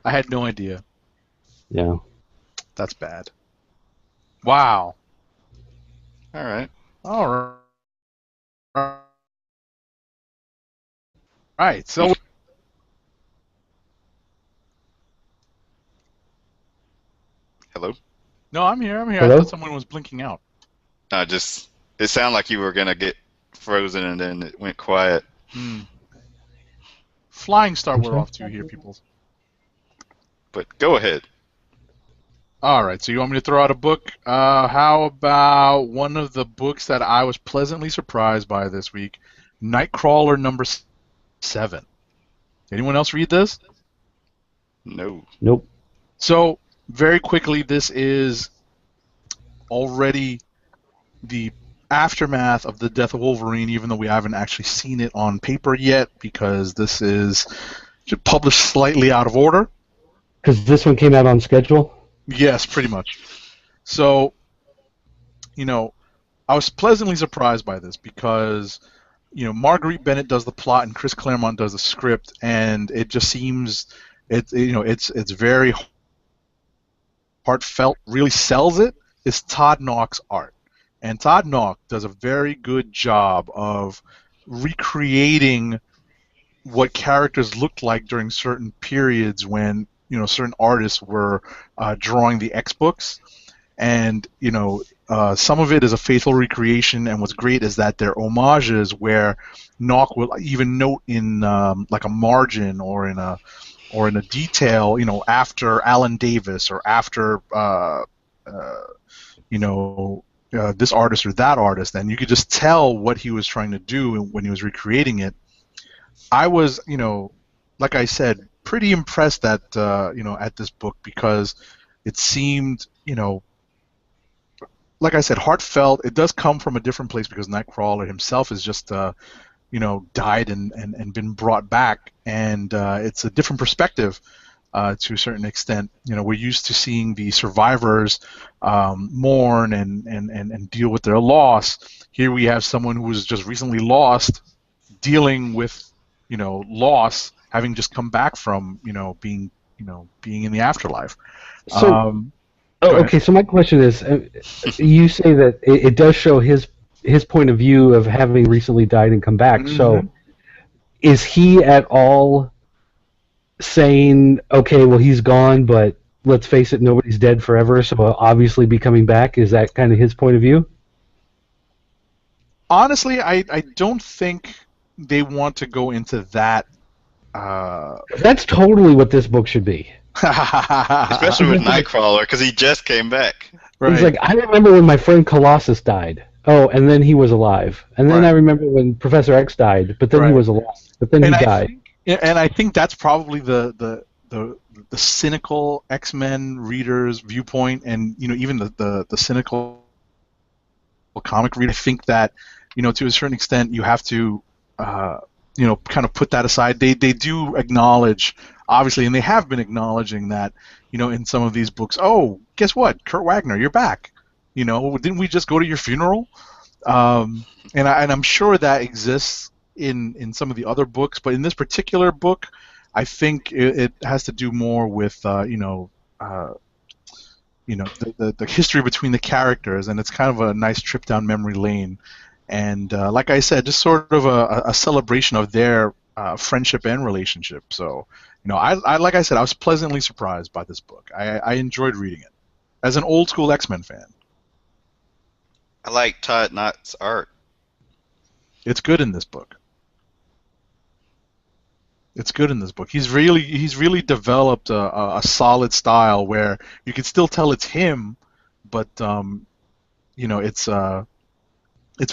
Speaker 3: I had no idea.
Speaker 2: Yeah.
Speaker 3: That's bad. Wow.
Speaker 1: All right.
Speaker 3: All right. So
Speaker 1: Hello.
Speaker 3: no, I'm here. I'm here. I thought
Speaker 2: Hello?
Speaker 3: someone was blinking out.
Speaker 1: Just it sounded like you were gonna get frozen and then it went quiet.
Speaker 3: Hmm. Flying start
Speaker 2: I'm
Speaker 3: we're
Speaker 2: sorry?
Speaker 3: off to here, people.
Speaker 1: But go ahead.
Speaker 3: All right. So you want me to throw out a book? How about one of the books that I was pleasantly surprised by this week, Nightcrawler #7. Anyone else read this?
Speaker 1: No.
Speaker 2: Nope.
Speaker 3: So very quickly, this is already the aftermath of the death of Wolverine, even though we haven't actually seen it on paper yet, because this is published slightly out of order.
Speaker 2: Because this one came out on schedule?
Speaker 3: Yes, pretty much. So, I was pleasantly surprised by this because, Marguerite Bennett does the plot and Chris Claremont does the script, and it just seems it's very heartfelt, really sells it, is Todd Nauck's art. And Todd Nauck does a very good job of recreating what characters looked like during certain periods when certain artists were drawing the X books, and some of it is a faithful recreation. And what's great is that they're homages where Nauck will even note in like a margin or in a detail, after Alan Davis or after this artist or that artist, and you could just tell what he was trying to do when he was recreating it. I was, like I said, pretty impressed at at this book because it seemed, like I said, heartfelt. It does come from a different place because Nightcrawler himself is just died and been brought back, and it's a different perspective to a certain extent. We're used to seeing the survivors mourn and deal with their loss. Here we have someone who was just recently lost, dealing with loss, having just come back from being in the afterlife.
Speaker 2: So,
Speaker 3: Go ahead.
Speaker 2: okay, so my question is, you say that it does show his point of view of having recently died and come back.
Speaker 3: Mhm.
Speaker 2: So, is he at all saying, okay, well, he's gone, but let's face it, nobody's dead forever, so he'll obviously be coming back? Is that kind of his point of view?
Speaker 3: Honestly, I don't think they want to go into that.
Speaker 2: That's totally what this book should be.
Speaker 1: Especially with Nightcrawler, because he just came back.
Speaker 3: Right.
Speaker 2: He's like, I remember when my friend Colossus died. Oh, and then he was alive. And then
Speaker 3: Right.
Speaker 2: I remember when Professor X died, but then he
Speaker 3: Right.
Speaker 2: was alive. But then he died.
Speaker 3: And I think that's probably the cynical X-Men reader's viewpoint, and even the cynical comic reader. I think that to a certain extent you have to kind of put that aside. They do acknowledge, obviously, and they have been acknowledging that in some of these books. Oh, guess what? Kurt Wagner, you're back. Didn't we just go to your funeral? And I'm sure that exists in some of the other books, but in this particular book, I think it has to do more with the history between the characters, and it's kind of a nice trip down memory lane. And like I said, just sort of a celebration of their friendship and relationship. So, I like I said, I was pleasantly surprised by this book. I enjoyed reading it as an old school X-Men fan.
Speaker 1: I like Todd Knott's art.
Speaker 3: It's good in this book. It's good in this book. He's really developed a solid style where you can still tell it's him, but it's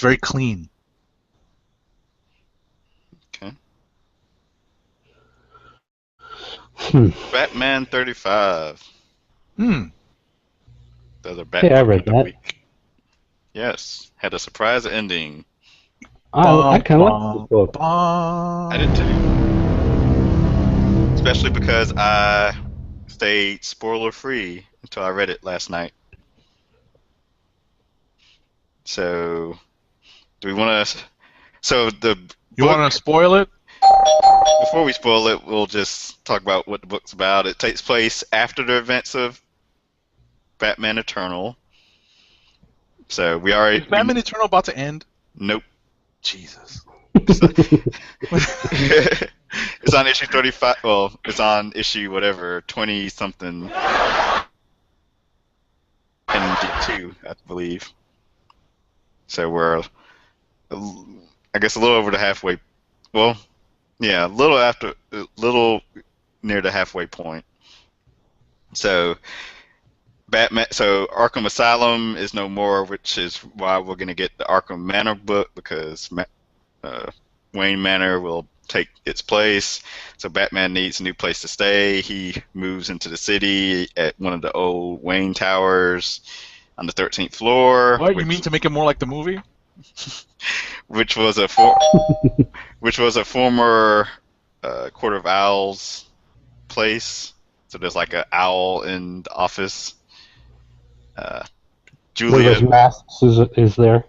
Speaker 3: very clean.
Speaker 1: Okay.
Speaker 2: Hmm.
Speaker 1: Batman 35.
Speaker 3: Hmm.
Speaker 1: The other
Speaker 2: Hey, I
Speaker 1: Batman
Speaker 2: read
Speaker 1: of the
Speaker 2: that.
Speaker 1: week. Yes, had a surprise ending.
Speaker 2: I kind of like this book.
Speaker 1: I did too. Especially because I stayed spoiler free until I read it last night. So, do we want to? So the
Speaker 3: You
Speaker 1: book.
Speaker 3: want to spoil it?
Speaker 1: before we spoil it, we'll just talk about what the book's about. It takes place after the events of Batman Eternal. So we already
Speaker 3: Is Batman Eternal about to end?
Speaker 1: nope.
Speaker 3: Jesus.
Speaker 1: It's on issue 35. Well, it's on issue whatever 20 something and D2, I believe. So we're, I guess, a little over the halfway. Well, yeah, a little near the halfway point. So Batman. So Arkham Asylum is no more, which is why we're gonna get the Arkham Manor book because Wayne Manor will take its place. So Batman needs a new place to stay. He moves into the city at one of the old Wayne Towers on the 13th floor.
Speaker 3: What, you mean to make it more like the movie?
Speaker 1: Which was a former Court of Owls place. So there's like an owl in the office.
Speaker 2: One of
Speaker 1: Julia,
Speaker 2: those masks is there.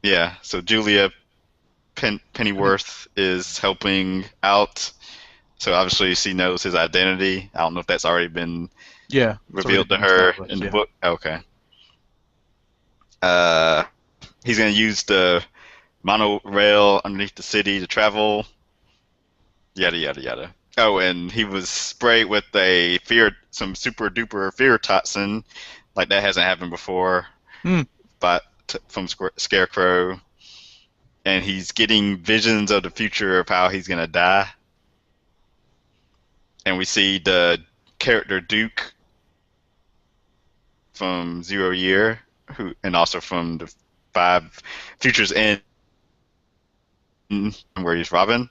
Speaker 1: yeah. So Julia Pennyworth is helping out. So obviously she knows his identity. I don't know if that's already been revealed to her in the book. Okay. He's gonna use the monorail underneath the city to travel. Yada yada yada. Oh, and he was sprayed with some super duper fear toxin, like that hasn't happened before, from Scarecrow, and he's getting visions of the future of how he's gonna die. And we see the character Duke from Zero Year, and also from the Five Futures End, where he's Robin.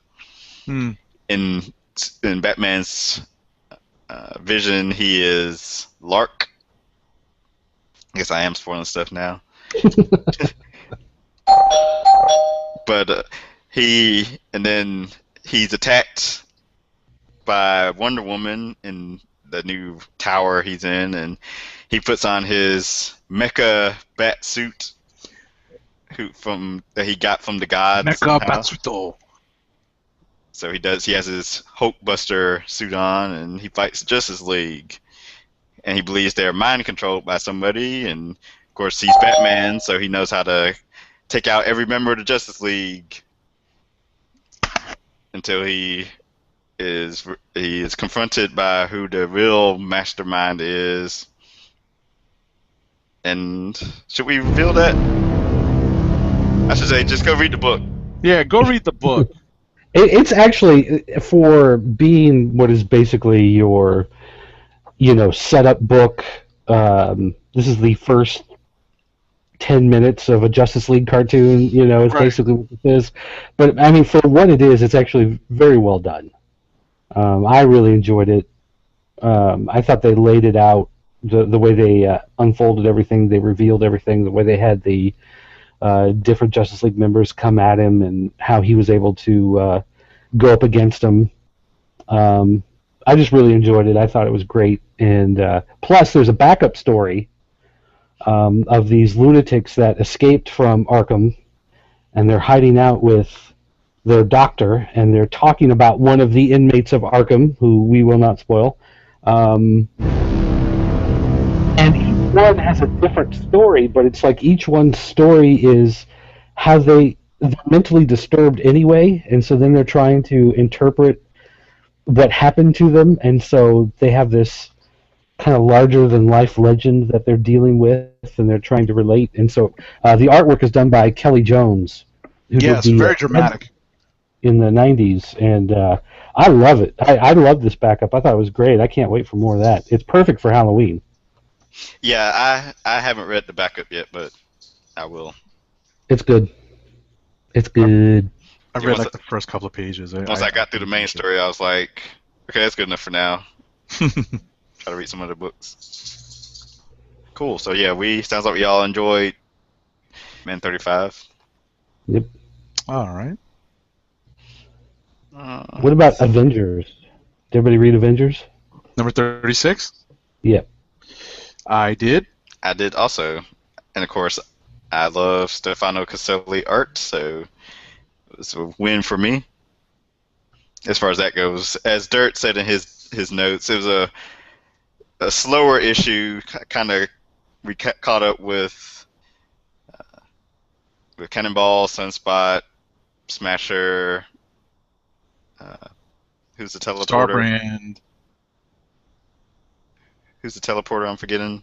Speaker 1: In Batman's vision, he is Lark. I guess I am spoiling stuff now. But he's attacked by Wonder Woman in the new tower he's in, and he puts on his mecha bat suit that he got from the gods.
Speaker 3: Mecha Batsuto.
Speaker 1: So he has his Hulkbuster suit on, and he fights Justice League. And he believes they're mind controlled by somebody, and of course he's Batman, so he knows how to take out every member of the Justice League until he is confronted by who the real mastermind is. And should we reveal that? I should say, just go read the book.
Speaker 3: Yeah, go read the book.
Speaker 2: It's actually, for being what is basically your, setup book. This is the first 10 minutes of a Justice League cartoon. Is
Speaker 3: Right.
Speaker 2: basically what this is. But I mean, for what it is, it's actually very well done. I really enjoyed it. I thought they laid it out the way they unfolded everything. They revealed everything. The way they had the different Justice League members come at him and how he was able to go up against them. I just really enjoyed it. I thought it was great. And plus, there's a backup story of these lunatics that escaped from Arkham, and they're hiding out with their doctor, and they're talking about one of the inmates of Arkham, who we will not spoil. And each one has a different story, but it's like each one's story is how they're mentally disturbed anyway, and so then they're trying to interpret what happened to them, and so they have this kind of larger than life legend that they're dealing with, and they're trying to relate. And so the artwork is done by Kelly Jones, who
Speaker 3: Yes,
Speaker 2: did the
Speaker 3: very dramatic.
Speaker 2: in the 90s, and I love it. I love this backup. I thought it was great. I can't wait for more of that. It's perfect for Halloween.
Speaker 1: Yeah, I haven't read the backup yet, but I will.
Speaker 2: It's good. It's good.
Speaker 3: I read like the first couple of pages.
Speaker 1: Once I got through the main story, I was like, okay, that's good enough for now. Try to read some other books. Cool. So yeah, sounds like we all enjoyed Man 35.
Speaker 2: Yep.
Speaker 3: All right.
Speaker 2: What about Avengers? Did everybody read Avengers?
Speaker 3: Number 36?
Speaker 2: Yeah.
Speaker 3: I did.
Speaker 1: I did also. And of course, I love Stefano Caselli art, so it was a win for me. as far as that goes. As Dirt said in his notes, it was a slower issue. Kind of we caught up with Cannonball, Sunspot, Smasher. Who's the teleporter?
Speaker 3: Starbrand.
Speaker 1: Who's the teleporter? I'm forgetting.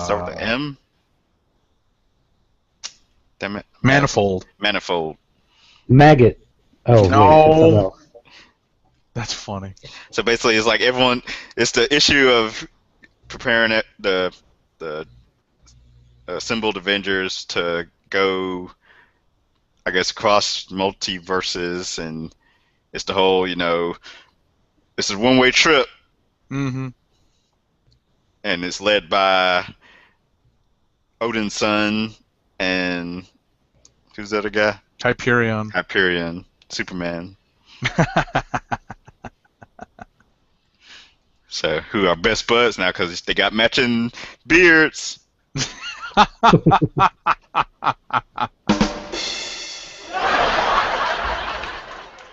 Speaker 1: Start with the M. Damn it.
Speaker 3: Manifold.
Speaker 1: Manifold.
Speaker 2: Maggot. Oh,
Speaker 3: No.
Speaker 2: wait, that's something else.
Speaker 3: That's funny.
Speaker 1: So basically, it's like everyone. It's the issue of preparing the assembled Avengers to go, I guess, across multiverses, and it's the whole, this is a one-way trip,
Speaker 3: Mm-hmm.
Speaker 1: and it's led by Odin's son and who's the other guy?
Speaker 3: Hyperion.
Speaker 1: Hyperion, Superman. So, who are best buds now because they got matching beards.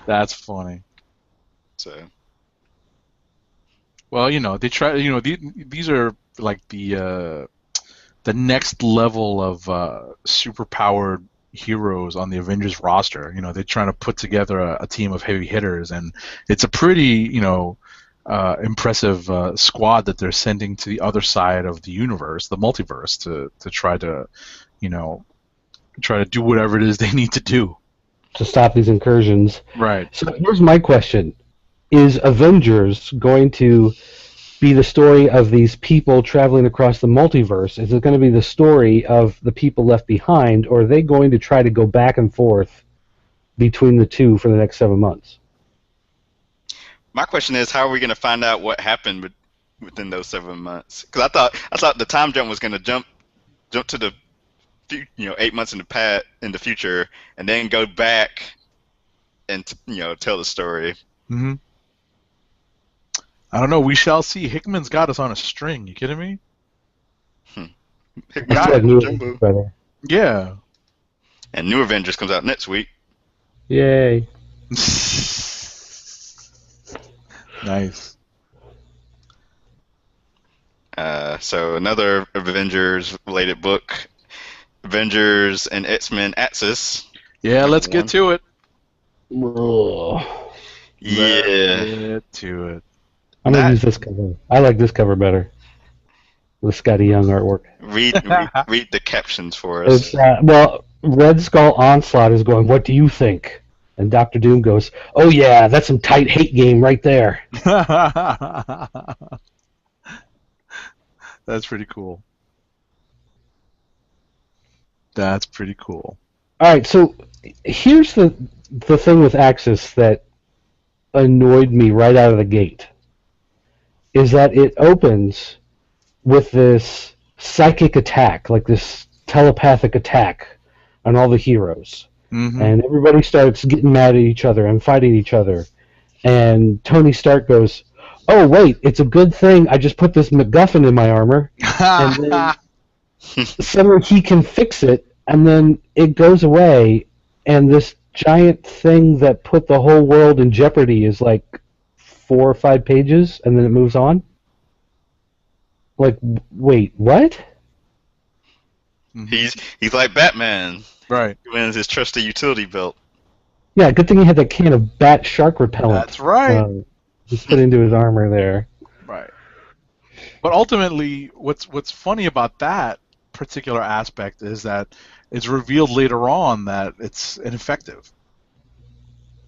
Speaker 3: That's funny.
Speaker 1: So,
Speaker 3: Well, they try. These are like the next level of superpowered heroes on the Avengers roster. They're trying to put together a team of heavy hitters, and it's a pretty impressive squad that they're sending to the other side of the universe, the multiverse, to try to do whatever it is they need to do.
Speaker 2: To stop these incursions.
Speaker 3: Right.
Speaker 2: So here's my question. Is Avengers going to be the story of these people traveling across the multiverse? Is it going to be the story of the people left behind, or are they going to try to go back and forth between the two for the next 7 months?
Speaker 1: my question is, how are we going to find out what happened within those 7 months? Because I thought the time jump was going to jump to the 8 months in the future, and then go back and tell the story.
Speaker 3: Mm-hmm. I don't know. We shall see. Hickman's got us on a string. You kidding me?
Speaker 1: Hickman
Speaker 2: It's like New Avengers, brother.
Speaker 3: Yeah.
Speaker 1: And New Avengers comes out next week.
Speaker 2: Yay.
Speaker 3: Nice.
Speaker 1: So another Avengers-related book, Avengers and X-Men Axis.
Speaker 3: Yeah, let's
Speaker 1: Number
Speaker 3: get to it.
Speaker 2: Ugh.
Speaker 1: Yeah.
Speaker 3: Let's get to it.
Speaker 2: I'm going to
Speaker 1: Matt-
Speaker 2: use this cover. I like this cover better. The Scotty Young artwork.
Speaker 1: Read the captions for us.
Speaker 2: It's, Red Skull Onslaught is going, what do you think? And Dr. Doom goes, oh yeah, that's some tight hate game right there.
Speaker 3: That's pretty cool. That's pretty cool.
Speaker 2: All right, so here's the thing with Axis that annoyed me right out of the gate, is that it opens with this psychic attack, like this telepathic attack on all the heroes.
Speaker 3: Mm-hmm.
Speaker 2: And everybody starts getting mad at each other and fighting each other. And Tony Stark goes, oh, wait, it's a good thing I just put this MacGuffin in my armor. And then suddenly he can fix it, and then it goes away, and this giant thing that put the whole world in jeopardy is like 4 or 5 pages, and then it moves on? Like, wait, what?
Speaker 1: He's like Batman.
Speaker 3: Right.
Speaker 1: He wins his trusty utility belt.
Speaker 2: Yeah, good thing he had that can of bat shark repellent.
Speaker 3: That's right.
Speaker 2: Just put into his armor there.
Speaker 3: Right. But ultimately, what's funny about that particular aspect is that it's revealed later on that it's ineffective,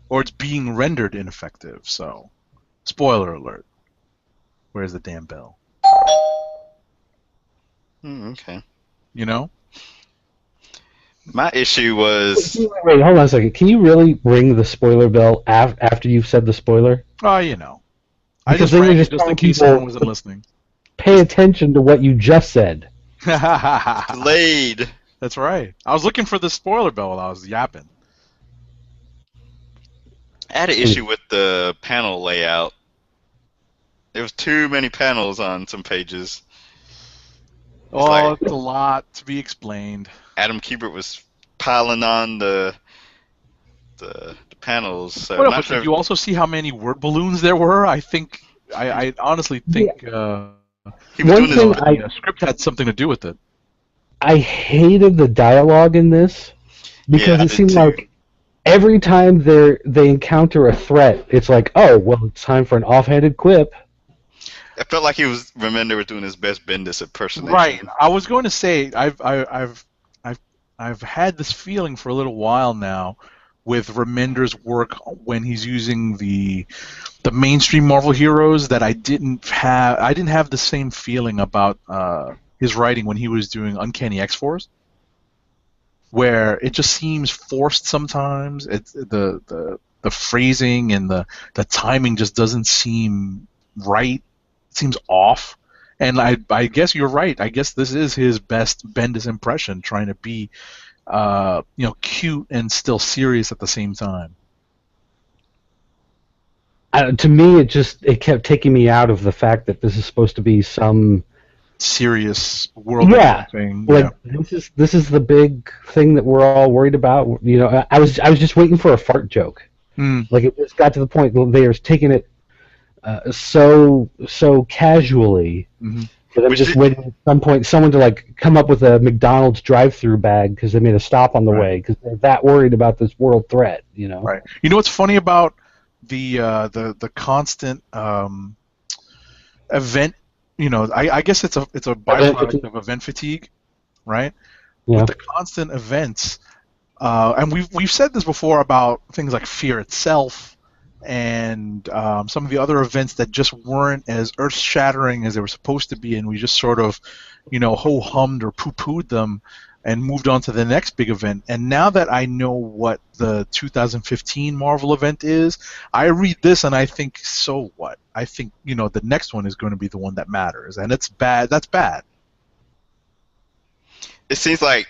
Speaker 3: or it's being rendered ineffective. So, spoiler alert. Where's the damn bell?
Speaker 1: Okay.
Speaker 3: You know?
Speaker 1: My issue was
Speaker 2: Wait, hold on a second. Can you really ring the spoiler bell after you've said the spoiler?
Speaker 3: Oh, you know. I
Speaker 2: Because
Speaker 3: just
Speaker 2: then
Speaker 3: rang
Speaker 2: you're
Speaker 3: it
Speaker 2: just
Speaker 3: just in
Speaker 2: telling
Speaker 3: case
Speaker 2: people-
Speaker 3: someone wasn't listening.
Speaker 2: Pay attention to what you just said.
Speaker 1: delayed.
Speaker 3: That's right. I was looking for the spoiler bell while I was yapping.
Speaker 1: I had an issue with the panel layout. There was too many panels on some pages.
Speaker 3: Oh,
Speaker 1: like-
Speaker 3: it's a lot to be explained.
Speaker 1: Adam Kubert was piling on the the panels. So
Speaker 3: Well,
Speaker 1: I'm
Speaker 3: no,
Speaker 1: not
Speaker 3: but
Speaker 1: sure.
Speaker 3: did you also see how many word balloons there were? I honestly think
Speaker 1: He was
Speaker 2: One
Speaker 1: doing his.
Speaker 2: thing
Speaker 3: the script had something to do with it.
Speaker 2: I hated the dialogue in this
Speaker 1: Yeah,
Speaker 2: because
Speaker 1: I
Speaker 2: it
Speaker 1: did
Speaker 2: seemed
Speaker 1: too.
Speaker 2: like every time they encounter a threat, it's like, oh, well, it's time for an offhanded quip.
Speaker 1: I felt like Remender was doing his best Bendis
Speaker 3: Right.
Speaker 1: impersonation.
Speaker 3: I was going to say I've I've had this feeling for a little while now with Remender's work when he's using the mainstream Marvel heroes that I didn't have the same feeling about his writing when he was doing Uncanny X-Force, where it just seems forced sometimes. It's the phrasing and the timing just doesn't seem right. It seems off. And I guess you're right. I guess this is his best Bendis impression, trying to be cute and still serious at the same time.
Speaker 2: To me, it kept taking me out of the fact that this is supposed to be some
Speaker 3: Serious world-ending thing.
Speaker 2: like
Speaker 3: Yeah.
Speaker 2: this is the big thing that we're all worried about. You know, I was just waiting for a fart joke.
Speaker 3: Mm.
Speaker 2: Like it just got to the point where they were taking it so casually
Speaker 3: Mm-hmm.
Speaker 2: that I'm
Speaker 1: Which
Speaker 2: just
Speaker 1: did,
Speaker 2: waiting at some point someone to like come up with a McDonald's drive-through bag because they made a stop on the
Speaker 3: Right.
Speaker 2: way because they're that worried about this world threat. You know.
Speaker 3: Right. You know what's funny about the constant event? I guess it's a
Speaker 2: Event
Speaker 3: byproduct
Speaker 2: fatigue.
Speaker 3: of event fatigue, right? With
Speaker 2: Yeah.
Speaker 3: the constant events, and we've said this before about things like Fear itself, and some of the other events that just weren't as earth-shattering as they were supposed to be, and we just sort of, ho-hummed or poo-pooed them and moved on to the next big event. And now that I know what the 2015 Marvel event is, I read this and I think, so what? I think, the next one is going to be the one that matters, and it's bad. That's bad.
Speaker 1: it seems like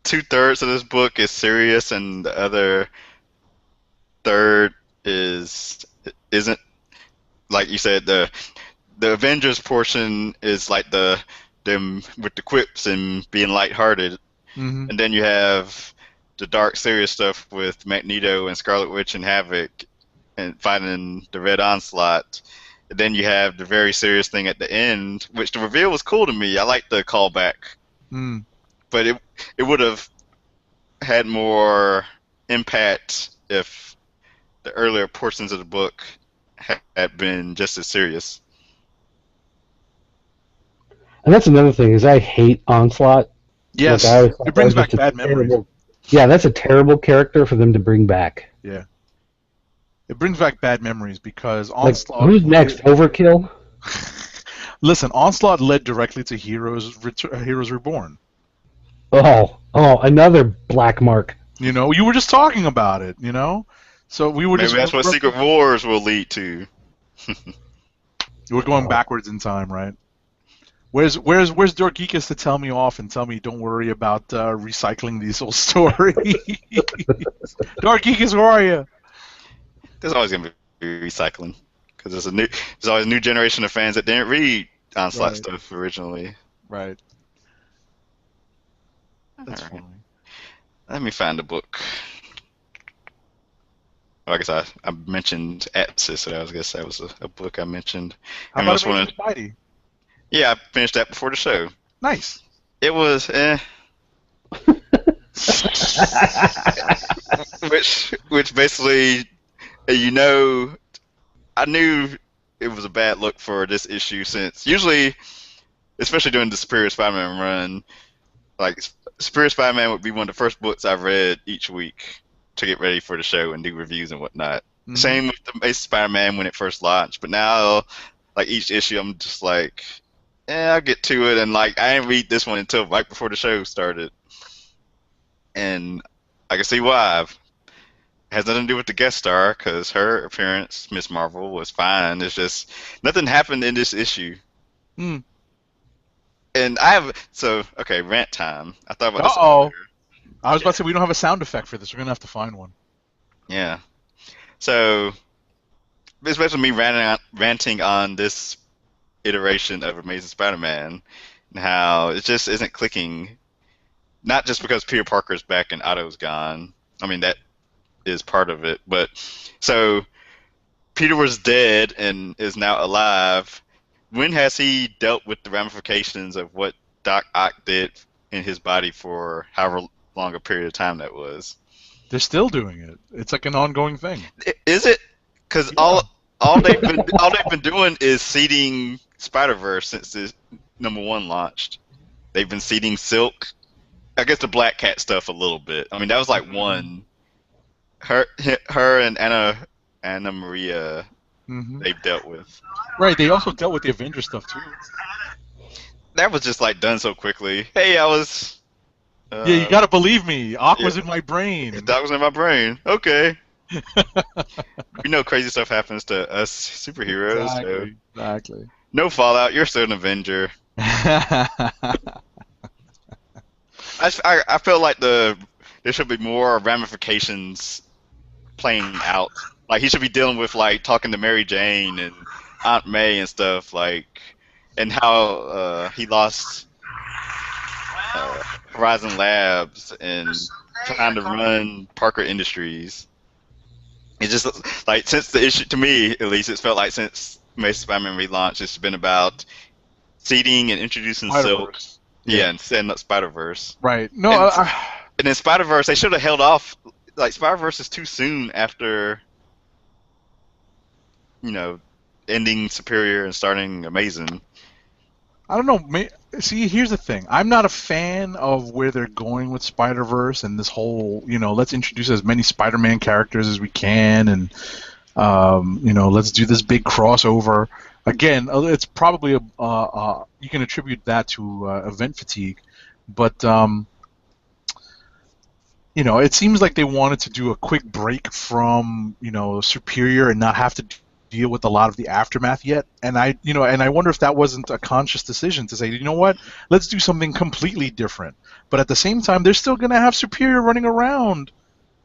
Speaker 1: 2/3 of this book is serious, and the other third isn't. Like you said, the Avengers portion is like them with the quips and being lighthearted,
Speaker 3: Mm-hmm.
Speaker 1: and then you have the dark, serious stuff with Magneto and Scarlet Witch and Havoc and fighting the Red Onslaught. And then you have the very serious thing at the end, which the reveal was cool to me. I like the callback,
Speaker 3: Mm.
Speaker 1: but it would have had more impact if the earlier portions of the book had been just as serious.
Speaker 2: And that's another thing is I hate Onslaught. Like I
Speaker 3: Yes,
Speaker 2: always
Speaker 3: it
Speaker 2: thought that
Speaker 3: brings
Speaker 2: was
Speaker 3: back
Speaker 2: just a
Speaker 3: bad memories.
Speaker 2: terrible. Yeah, that's a terrible character for them to bring back.
Speaker 3: Yeah. It brings back bad memories because
Speaker 2: Like
Speaker 3: Onslaught.
Speaker 2: who's next? Overkill?
Speaker 3: Listen, Onslaught led directly to Heroes Reborn.
Speaker 2: Oh, another black mark.
Speaker 3: You were just talking about it. So we were
Speaker 1: Maybe that's what Secret Wars will lead to.
Speaker 3: We're going backwards in time, right? Where's Dorgeekis to tell me off and tell me don't worry about recycling these old stories? Dorgeekis, where are you?
Speaker 1: There's always gonna be recycling because there's always a new generation of fans that didn't read Onslaught
Speaker 3: Right.
Speaker 1: stuff originally.
Speaker 3: Right. That's
Speaker 1: All right.
Speaker 3: funny.
Speaker 1: Let me find the book. Oh, I guess I mentioned Atsis, so I guess that was a book I mentioned.
Speaker 3: How about Amazing Spidey?
Speaker 1: Yeah, I finished that before the show.
Speaker 3: Nice.
Speaker 1: It was which basically, I knew it was a bad look for this issue since usually, especially during the Superior Spider-Man run, like Superior Spider-Man would be one of the first books I read each week to get ready for the show and do reviews and whatnot.
Speaker 3: Mm-hmm.
Speaker 1: Same with the Amazing Spider-Man when it first launched, but now, like each issue, I'm just like, I'll get to it, and like I didn't read this one until right before the show started, and I can see why. It has nothing to do with the guest star, because her appearance, Miss Marvel, was fine. It's just nothing happened in this issue.
Speaker 3: Mm.
Speaker 1: And okay, rant time. I thought about this
Speaker 3: Uh-oh.
Speaker 1: earlier.
Speaker 3: I was about to say we don't have a sound effect for this. We're gonna have to find one.
Speaker 1: Yeah. So it's basically me ranting on this iteration of Amazing Spider-Man and how it just isn't clicking. Not just because Peter Parker's back and Otto's gone. I mean, that is part of it. But so Peter was dead and is now alive. When has he dealt with the ramifications of what Doc Ock did in his body for however long a period of time that was?
Speaker 3: They're still doing it. It's like an ongoing thing.
Speaker 1: Is it? Because
Speaker 3: Yeah.
Speaker 1: all they've been doing is seeding Spider-Verse since the #1 launched. They've been seeding Silk. I guess the Black Cat stuff a little bit. I mean, that was like one. Her and Anna Maria
Speaker 3: Hmm.
Speaker 1: they've dealt with.
Speaker 3: Right. They also dealt with the Avengers stuff too.
Speaker 1: That was just like done so quickly. Hey, I was.
Speaker 3: Yeah, you gotta believe me. Ock was
Speaker 1: yeah.
Speaker 3: in my brain.
Speaker 1: That was in my brain. Okay. We know crazy stuff happens to us superheroes. So
Speaker 3: Exactly.
Speaker 1: no fallout. You're still an Avenger. I feel like there should be more ramifications playing out. Like he should be dealing with like talking to Mary Jane and Aunt May and stuff like, and how he lost Horizon Labs and trying to run Parker Industries. It's just like since the issue, to me at least, it's felt like since Amazing Spider-Man relaunch, it's been about seeding and introducing Silk,
Speaker 3: Spider-Verse.
Speaker 1: yeah, and setting up Spider-Verse.
Speaker 3: Right. No.
Speaker 1: And then Spider-Verse, they should have held off. Like Spider-Verse is too soon after, ending Superior and starting Amazing.
Speaker 3: I don't know. See, here's the thing. I'm not a fan of where they're going with Spider-Verse and this whole, let's introduce as many Spider-Man characters as we can, and let's do this big crossover. Again, it's probably you can attribute that to event fatigue, but it seems like they wanted to do a quick break from Superior and not have to deal with a lot of the aftermath yet. And I wonder if that wasn't a conscious decision to say, you know what, let's do something completely different. But at the same time, they're still going to have Superior running around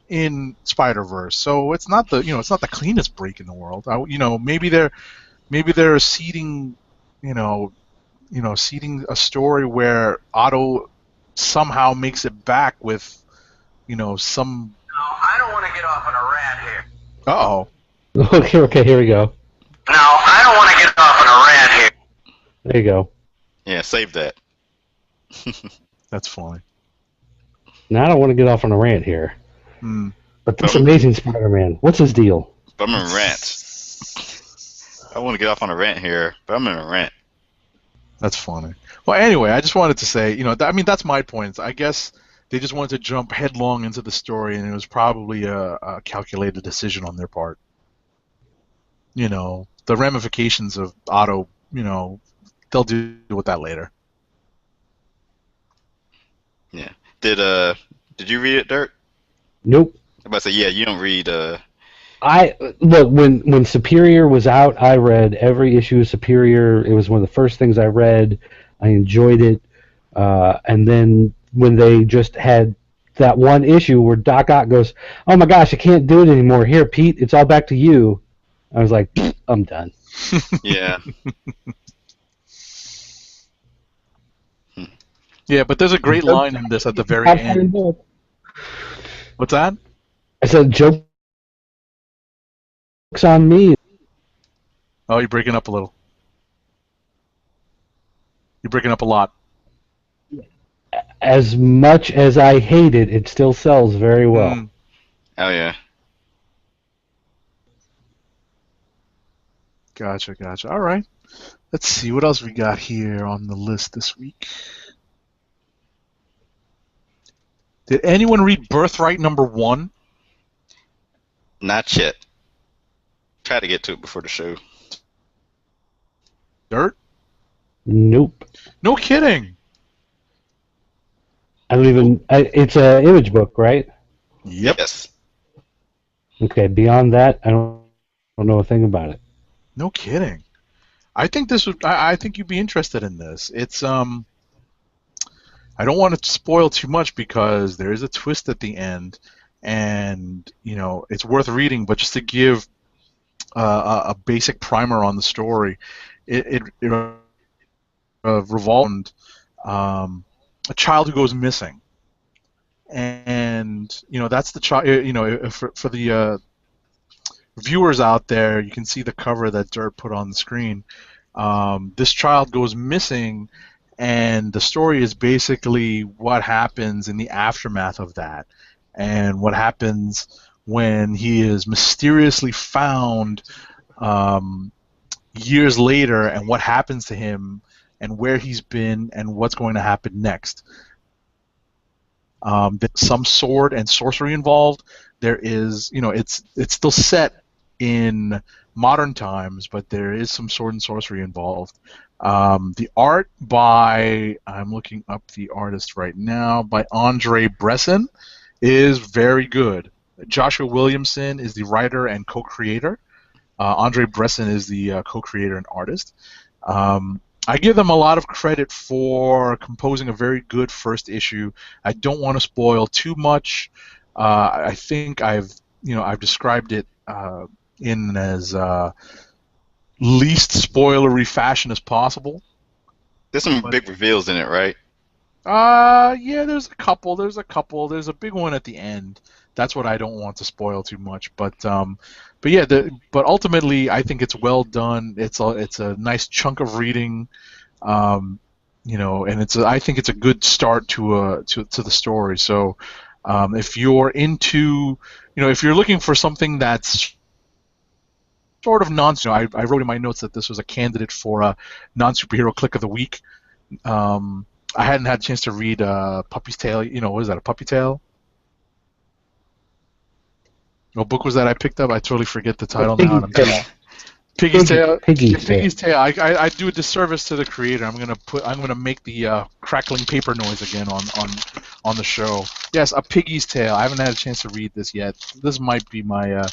Speaker 3: in Spider-Verse, so it's not the cleanest break in the world. Maybe they're seeding, seeding a story where Otto somehow makes it back with, some.
Speaker 4: No, I don't want to get off on a rant here.
Speaker 3: Uh-oh.
Speaker 2: Okay, here we go.
Speaker 4: No, I don't want to get off on a rant here.
Speaker 2: There you go.
Speaker 1: Yeah, save that.
Speaker 3: That's funny.
Speaker 2: Now I don't want to get off on a rant here.
Speaker 3: Hmm.
Speaker 2: But this Amazing Spider-Man, what's his deal?
Speaker 1: I'm in a rant. I want to get off on a rant here, but I'm in a rant.
Speaker 3: That's funny. Well, anyway, I just wanted to say, that's my point. I guess they just wanted to jump headlong into the story, and it was probably a calculated decision on their part. The ramifications of Otto, they'll deal with that later.
Speaker 1: Yeah. Did you read it, Dirk?
Speaker 2: Nope.
Speaker 1: I'm about to say, yeah, you don't read.
Speaker 2: Look, when Superior was out, I read every issue of Superior. It was one of the first things I read. I enjoyed it. And then when they just had that one issue where Doc Ock goes, "Oh my gosh, I can't do it anymore. Here, Pete, it's all back to you." I was like, I'm done.
Speaker 1: Yeah.
Speaker 3: Yeah, but there's a great line in this at the very end. What's that?
Speaker 2: I said, "Joke's on me."
Speaker 3: Oh, you're breaking up a little. You're breaking up a lot.
Speaker 2: As much as I hate it, it still sells very well.
Speaker 3: Mm.
Speaker 1: Oh yeah.
Speaker 3: Gotcha. All right. Let's see what else we got here on the list this week. Did anyone read Birthright #1?
Speaker 1: Not yet. Try to get to it before the show.
Speaker 3: Dirt?
Speaker 2: Nope.
Speaker 3: No kidding.
Speaker 2: I don't even. It's an image book, right?
Speaker 3: Yep.
Speaker 1: Yes.
Speaker 2: Okay. Beyond that, I don't know a thing about it.
Speaker 3: No kidding. I think this would. I think you'd be interested in this. It's I don't want to spoil too much because there is a twist at the end, and it's worth reading. But just to give a basic primer on the story, it revolves around a child who goes missing, and that's the child. For the viewers out there, you can see the cover that Dirt put on the screen. This child goes missing, and the story is basically what happens in the aftermath of that, and what happens when he is mysteriously found years later, and what happens to him, and where he's been, and what's going to happen next. There's some sword and sorcery involved. There is, it's still set in modern times, but there is some sword and sorcery involved. The art I'm looking up the artist right now, by Andre Bresson, is very good. Joshua Williamson is the writer and co-creator. Andre Bresson is the co-creator and artist. I give them a lot of credit for composing a very good first issue. I don't want to spoil too much. I think I've described it in as least spoilery fashion as possible.
Speaker 1: There's some big reveals in it, right?
Speaker 3: Yeah, there's a couple. There's a big one at the end. That's what I don't want to spoil too much. But yeah, but ultimately, I think it's well done. It's a nice chunk of reading, and I think it's a good start to the story. So, if you're into, if you're looking for something that's sort of I wrote in my notes that this was a candidate for a non-superhero click of the week. I hadn't had a chance to read Puppy's Tale. What is that, a Puppy Tale? What book was that I picked up? I totally forget the title now. Piggy's Tale. Piggy's Tale. I do a disservice to the creator. I'm gonna make the crackling paper noise again on the show. Yes, a Piggy's Tale. I haven't had a chance to read this yet. This might be my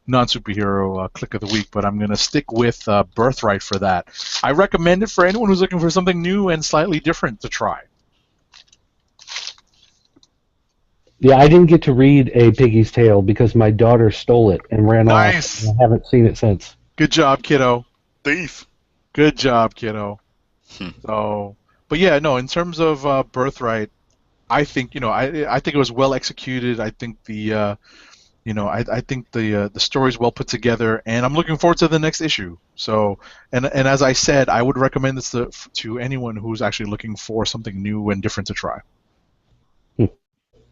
Speaker 3: non-superhero click of the week, but I'm gonna stick with Birthright for that. I recommend it for anyone who's looking for something new and slightly different to try.
Speaker 2: Yeah, I didn't get to read A Piggy's Tale because my daughter stole it and ran off. And I haven't seen it since.
Speaker 3: Good job, kiddo.
Speaker 1: Thief.
Speaker 3: Good job, kiddo. So, but yeah, no. In terms of Birthright, I think I think it was well executed. I think the I think the story's well put together, and I'm looking forward to the next issue. So, and as I said, I would recommend this to anyone who's actually looking for something new and different to try.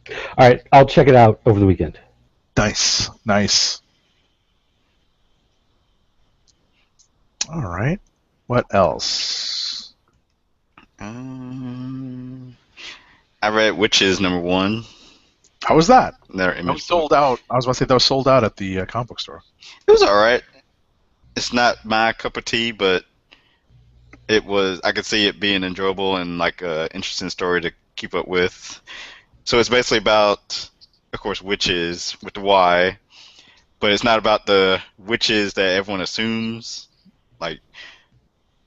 Speaker 2: All right, I'll check it out over the weekend.
Speaker 3: Nice. All right. What else?
Speaker 1: I read Witches #1.
Speaker 3: How was that?
Speaker 1: That
Speaker 3: was sold out. I was about to say that was sold out at the comic book store.
Speaker 1: It was all right. It's not my cup of tea, but it was. I could see it being enjoyable and like an interesting story to keep up with. So it's basically about, of course, witches with the Y, but it's not about the witches that everyone assumes. Like,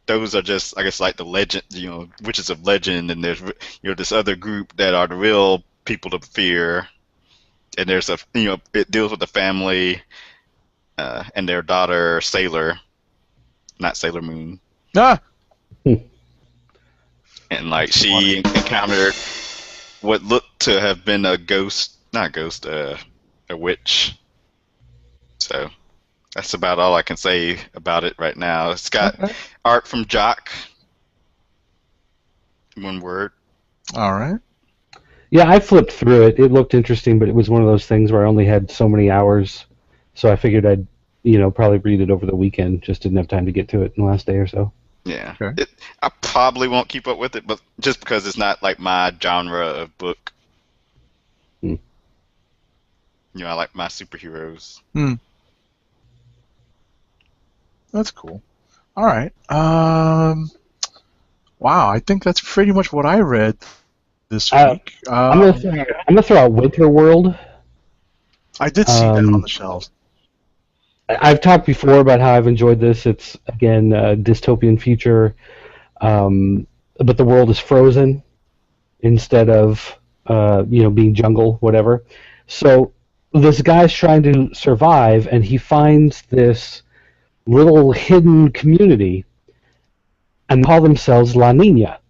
Speaker 1: those are just, I guess, like the legend, witches of legend, and there's, this other group that are the real people to fear, and there's it deals with the family and their daughter Sailor, not Sailor Moon.
Speaker 3: Ah.
Speaker 1: And like she encountered what looked to have been a witch. So that's about all I can say about it right now. It's got art from Jock. One word.
Speaker 3: All right.
Speaker 2: Yeah, I flipped through it. It looked interesting, but it was one of those things where I only had so many hours, so I figured I'd, probably read it over the weekend. Just didn't have time to get to it in the last day or so.
Speaker 1: Yeah.
Speaker 3: Okay.
Speaker 1: I probably won't keep up with it, but just because it's not like my genre of book. I like my superheroes.
Speaker 3: That's cool. All right. Wow, I think that's pretty much what I read this week.
Speaker 2: I'm gonna throw out Winter World.
Speaker 3: I did see that on the shelves.
Speaker 2: I've talked before about how I've enjoyed this. It's, again, a dystopian future, but the world is frozen instead of, being jungle, whatever. So this guy's trying to survive, and he finds this little hidden community, and they call themselves La Nina.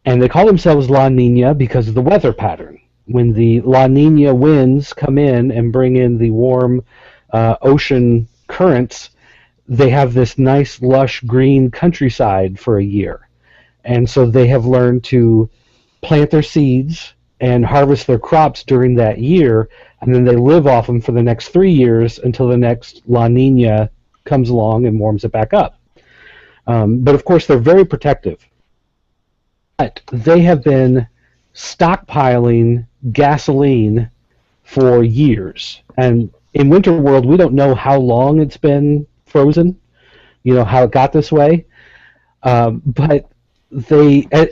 Speaker 2: And they call themselves La Nina because of the weather pattern. when the La Nina winds come in and bring in the warm ocean currents, they have this nice, lush, green countryside for a year. And so they have learned to plant their seeds and harvest their crops during that year, and then they live off them for the next 3 years until the next La Nina comes along and warms it back up. But of course, they're very protective. But they have been stockpiling gasoline for years. And in Winter World, we don't know how long it's been frozen, how it got this way. But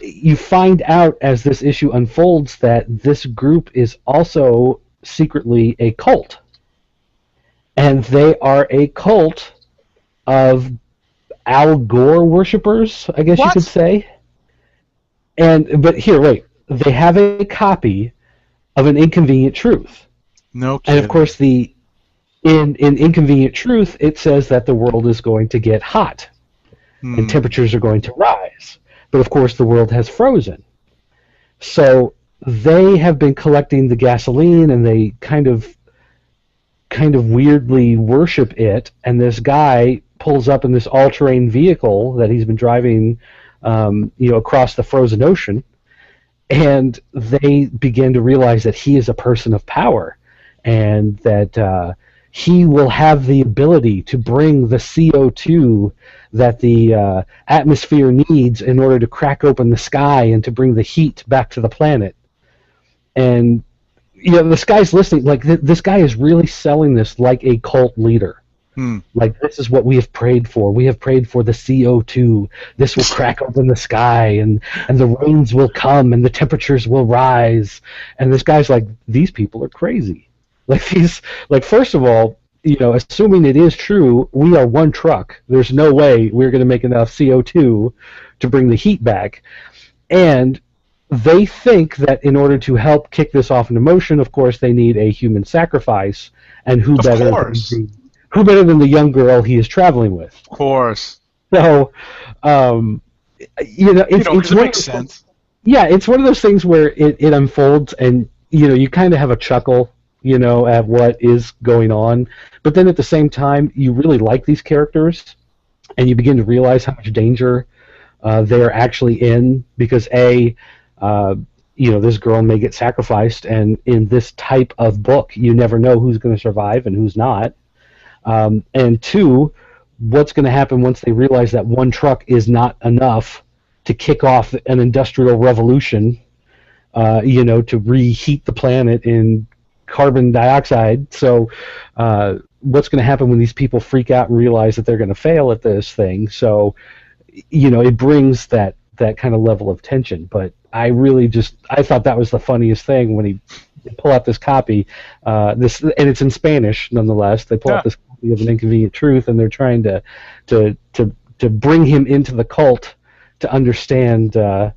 Speaker 2: you find out as this issue unfolds that this group is also secretly a cult. And they are a cult of Al Gore worshippers, I guess you could say. But here, wait. They have a copy of An Inconvenient Truth.
Speaker 3: No kidding.
Speaker 2: And of course, in Inconvenient Truth, it says that the world is going to get hot and temperatures are going to rise. But of course, the world has frozen. So they have been collecting the gasoline, and they kind of weirdly worship it. And this guy pulls up in this all-terrain vehicle that he's been driving, across the frozen ocean, and they begin to realize that he is a person of power, and that he will have the ability to bring the CO2 that the atmosphere needs in order to crack open the sky and to bring the heat back to the planet. And this guy's listening. Like this guy is really selling this like a cult leader. Like, this is what we have prayed for. We have prayed for the CO2. This will crack open the sky, and the rains will come, and the temperatures will rise. And this guy's like, these people are crazy. First of all, assuming it is true, we are one truck. There's no way we're going to make enough CO2 to bring the heat back. And they think that in order to help kick this off into motion, of course, they need a human sacrifice. And who better than the young girl he is traveling with?
Speaker 3: Of course.
Speaker 2: So, it
Speaker 3: makes sense.
Speaker 2: Yeah, it's one of those things where it unfolds, and you kind of have a chuckle, at what is going on, but then at the same time, you really like these characters, and you begin to realize how much danger they're actually in, because this girl may get sacrificed, and in this type of book, you never know who's going to survive and who's not. And two, what's going to happen once they realize that one truck is not enough to kick off an industrial revolution, to reheat the planet in carbon dioxide. So what's going to happen when these people freak out and realize that they're going to fail at this thing? So, it brings that kind of level of tension. But I thought that was the funniest thing when he pull out this copy, and it's in Spanish nonetheless. They pull out this copy of An Inconvenient Truth, and they're trying to bring him into the cult to understand, how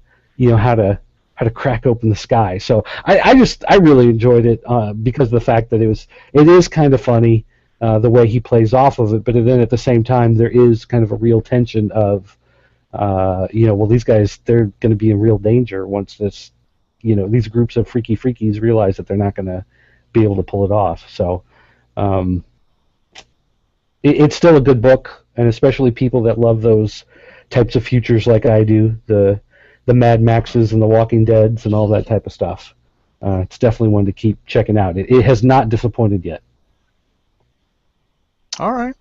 Speaker 2: to crack open the sky. So I really enjoyed it because of the fact that it is kind of funny the way he plays off of it, but then at the same time there is kind of a real tension of, these guys, they're going to be in real danger once these groups of freakies realize that they're not going to be able to pull it off. So it's still a good book, and especially people that love those types of futures like I do, the Mad Maxes and the Walking Deads and all that type of stuff. It's definitely one to keep checking out. It has not disappointed yet.
Speaker 3: All right.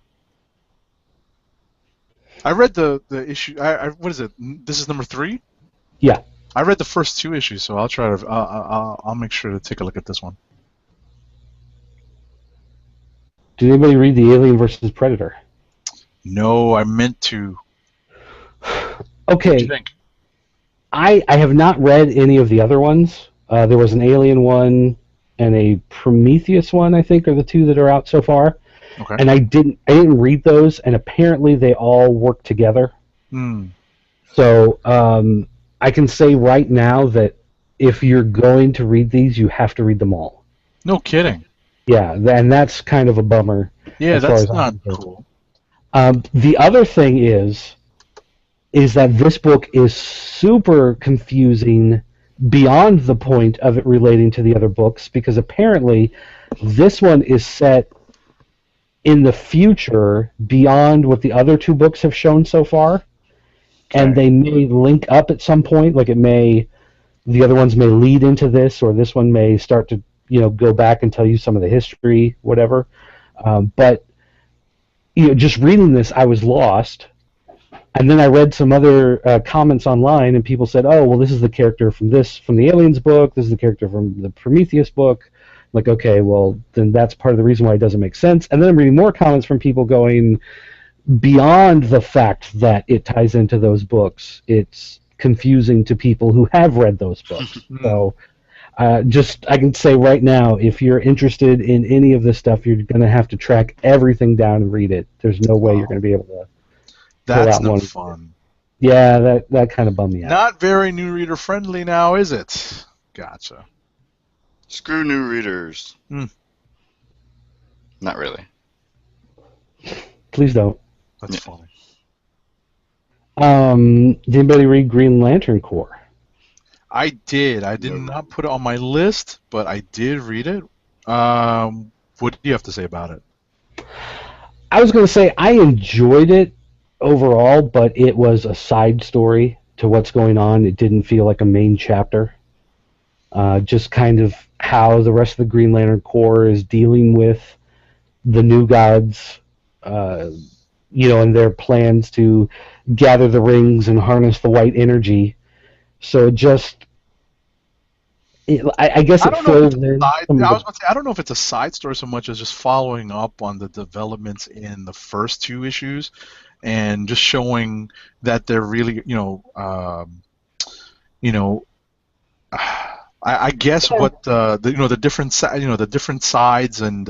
Speaker 3: I read the issue. What is it? This is number 3?
Speaker 2: Yeah.
Speaker 3: I read the first 2 issues, so I'll try to. I'll make sure to take a look at this one.
Speaker 2: Did anybody read the Alien versus Predator?
Speaker 3: No, I meant to.
Speaker 2: Okay.
Speaker 3: What do you think?
Speaker 2: I have not read any of the other ones. There was an Alien one and a Prometheus one, I think, are the 2 that are out so far.
Speaker 3: Okay.
Speaker 2: And I didn't read those, and apparently they all work together. So I can say right now that if you're going to read these, you have to read them all.
Speaker 3: No kidding.
Speaker 2: Yeah, and that's kind of a bummer.
Speaker 3: Yeah, that's not cool.
Speaker 2: The other thing is that this book is super confusing beyond the point of it relating to the other books, because apparently this one is set in the future beyond what the other two books have shown so far, and they may link up at some point. Like the other ones may lead into this, or this one may start to go back and tell you some of the history, whatever. But just reading this, I was lost. And then I read some other comments online, and people said, "Oh, well, this is the character from the Aliens book. This is the character from the Prometheus book." Like, okay, well, then that's part of the reason why it doesn't make sense. And then I'm reading more comments from people going, beyond the fact that it ties into those books, it's confusing to people who have read those books. So, I can say right now, if you're interested in any of this stuff, you're going to have to track everything down and read it. There's no way you're going to be able to.
Speaker 3: That's no fun.
Speaker 2: Yeah, that kind of bummed me out.
Speaker 3: Not very new reader friendly now, is it? Gotcha.
Speaker 1: Screw new readers. Not really.
Speaker 2: Please don't.
Speaker 3: That's funny.
Speaker 2: Did anybody read Green Lantern Corps?
Speaker 3: I did. I did not put it on my list, but I did read it. What do you have to say about it?
Speaker 2: I was going to say I enjoyed it overall, but it was a side story to what's going on. It didn't feel like a main chapter. Just kind of how the rest of the Green Lantern Corps is dealing with the New Gods, and their plans to gather the rings and harness the white energy. So I guess it fills in.
Speaker 3: I was going to say, I don't know if it's a side story so much as just following up on the developments in the first two issues, and just showing that they're really, I guess what the different sides, and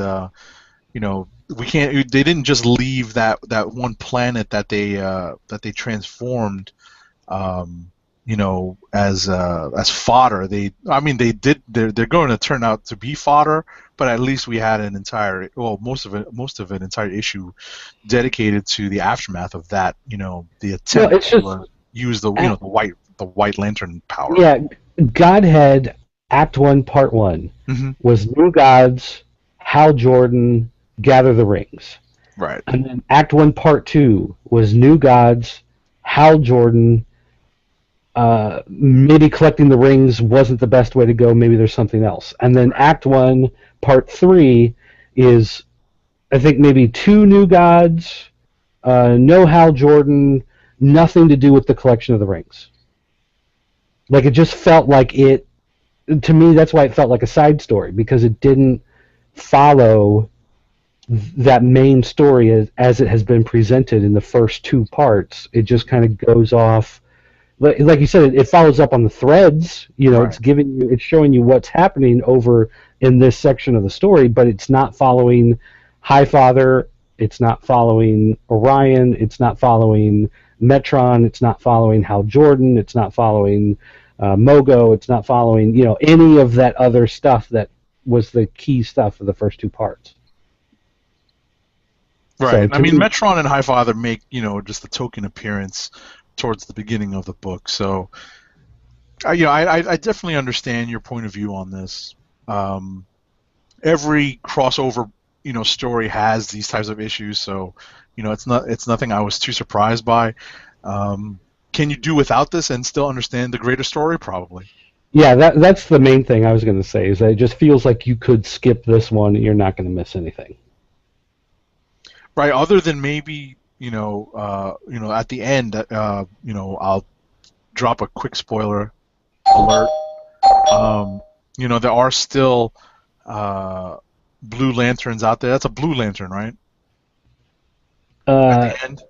Speaker 3: we can't. They didn't just leave that one planet that they transformed, as fodder. They did. They're going to turn out to be fodder, but at least we had an entire, most of an entire issue dedicated to the aftermath of that. The attempt to use the white lantern power.
Speaker 2: Yeah, Godhead Act 1, Part 1 was New Gods, Hal Jordan, Gather the Rings.
Speaker 3: Right.
Speaker 2: And then Act 1, Part 2 was New Gods, Hal Jordan. Maybe collecting the rings wasn't the best way to go. Maybe there's something else. And then Act 1, Part 3 is, I think, maybe 2 New Gods, no Hal Jordan, nothing to do with the collection of the rings. Like, it just felt like it, to me, that's why it felt like a side story, because it didn't follow that main story as it has been presented in the first 2 parts. It just kind of goes off. Like you said, it follows up on the threads. Right. It's showing you what's happening over in this section of the story, but it's not following Highfather. It's not following Orion. It's not following Metron. It's not following Hal Jordan. It's not following Mogo. It's not following any of that other stuff that was the key stuff of the first 2 parts.
Speaker 3: Right. So, Metron and Highfather make just a token appearance towards the beginning of the book. So, I definitely understand your point of view on this. Every crossover, story has these types of issues. So, it's nothing I was too surprised by. Can you do without this and still understand the greater story? Probably.
Speaker 2: Yeah, that's the main thing I was going to say. Is that it just feels like you could skip this one and you're not going to miss anything.
Speaker 3: Right. Other than maybe. At the end, I'll drop a quick spoiler alert. There are still blue lanterns out there. That's a blue lantern, right? At the end?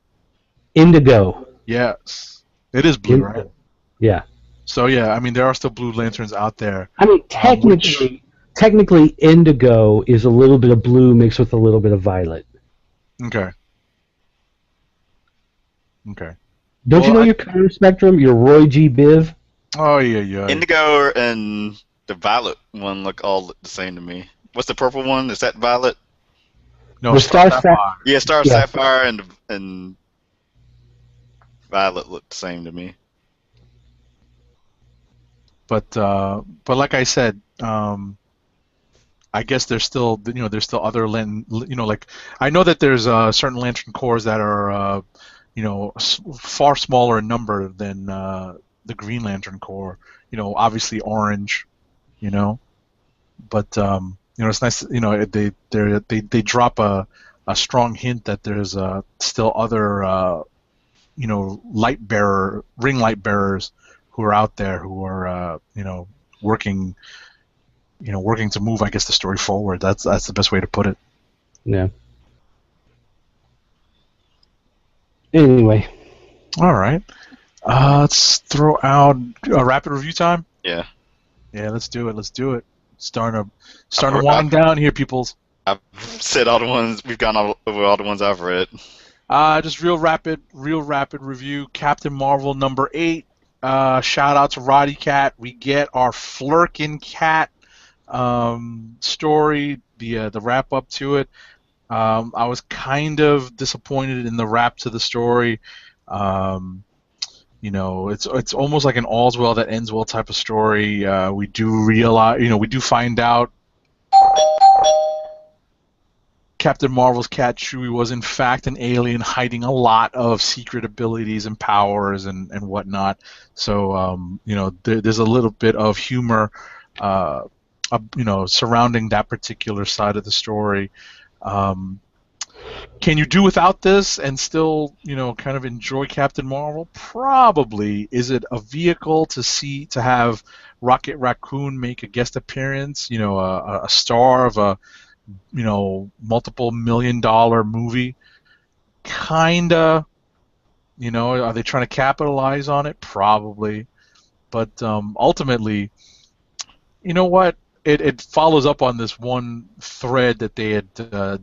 Speaker 2: Indigo.
Speaker 3: Yes. It is blue, right?
Speaker 2: Yeah.
Speaker 3: So, yeah, there are still blue lanterns out there.
Speaker 2: Technically, indigo is a little bit of blue mixed with a little bit of violet.
Speaker 3: Okay. Okay.
Speaker 2: Don't you know your color spectrum? Your Roy G. Biv?
Speaker 3: Oh, yeah.
Speaker 1: Indigo and the violet one look all the same to me. What's the purple one? Is that violet?
Speaker 3: No, Star Sapphire.
Speaker 1: Yeah, Star Sapphire and violet look the same to me.
Speaker 3: But like I said, I guess there's still other like I know that there's certain Lantern Corps that are far smaller in number than the Green Lantern Corps. Obviously orange. But it's nice. They drop a strong hint that there's still other ring light bearers who are out there who are working working to move, I guess, the story forward. That's the best way to put it.
Speaker 2: Yeah. Anyway.
Speaker 3: All right. Let's throw out a rapid review time.
Speaker 1: Yeah.
Speaker 3: Yeah, let's do it. Starting to wind down here, peoples.
Speaker 1: I've said all the ones we've gone over all the ones I've read.
Speaker 3: Just real rapid review. Captain Marvel #8. Shout out to Roddy Cat. We get our Flurkin Cat story. The wrap up to it. I was kind of disappointed in the wrap to the story. It's almost like an all's well that ends well type of story. We do realize, we do find out Captain Marvel's cat Chewie was in fact an alien hiding a lot of secret abilities and powers and whatnot. So there's a little bit of humor surrounding that particular side of the story. Can you do without this and still, kind of enjoy Captain Marvel? Probably. Is it a vehicle to have Rocket Raccoon make a guest appearance? A star of a, multiple $1 million movie? Kinda. Are they trying to capitalize on it? Probably. But ultimately, you know what? It follows up on this one thread that they had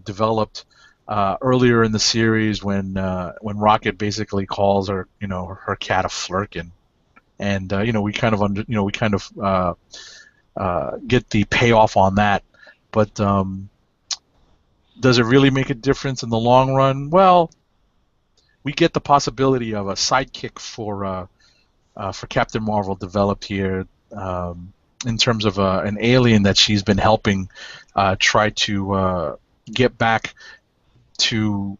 Speaker 3: developed earlier in the series when Rocket basically calls her cat a Flurkin, and we kind of get the payoff on that. But does it really make a difference in the long run? Well, we get the possibility of a sidekick for Captain Marvel developed here. In terms of an alien that she's been helping try to get back to,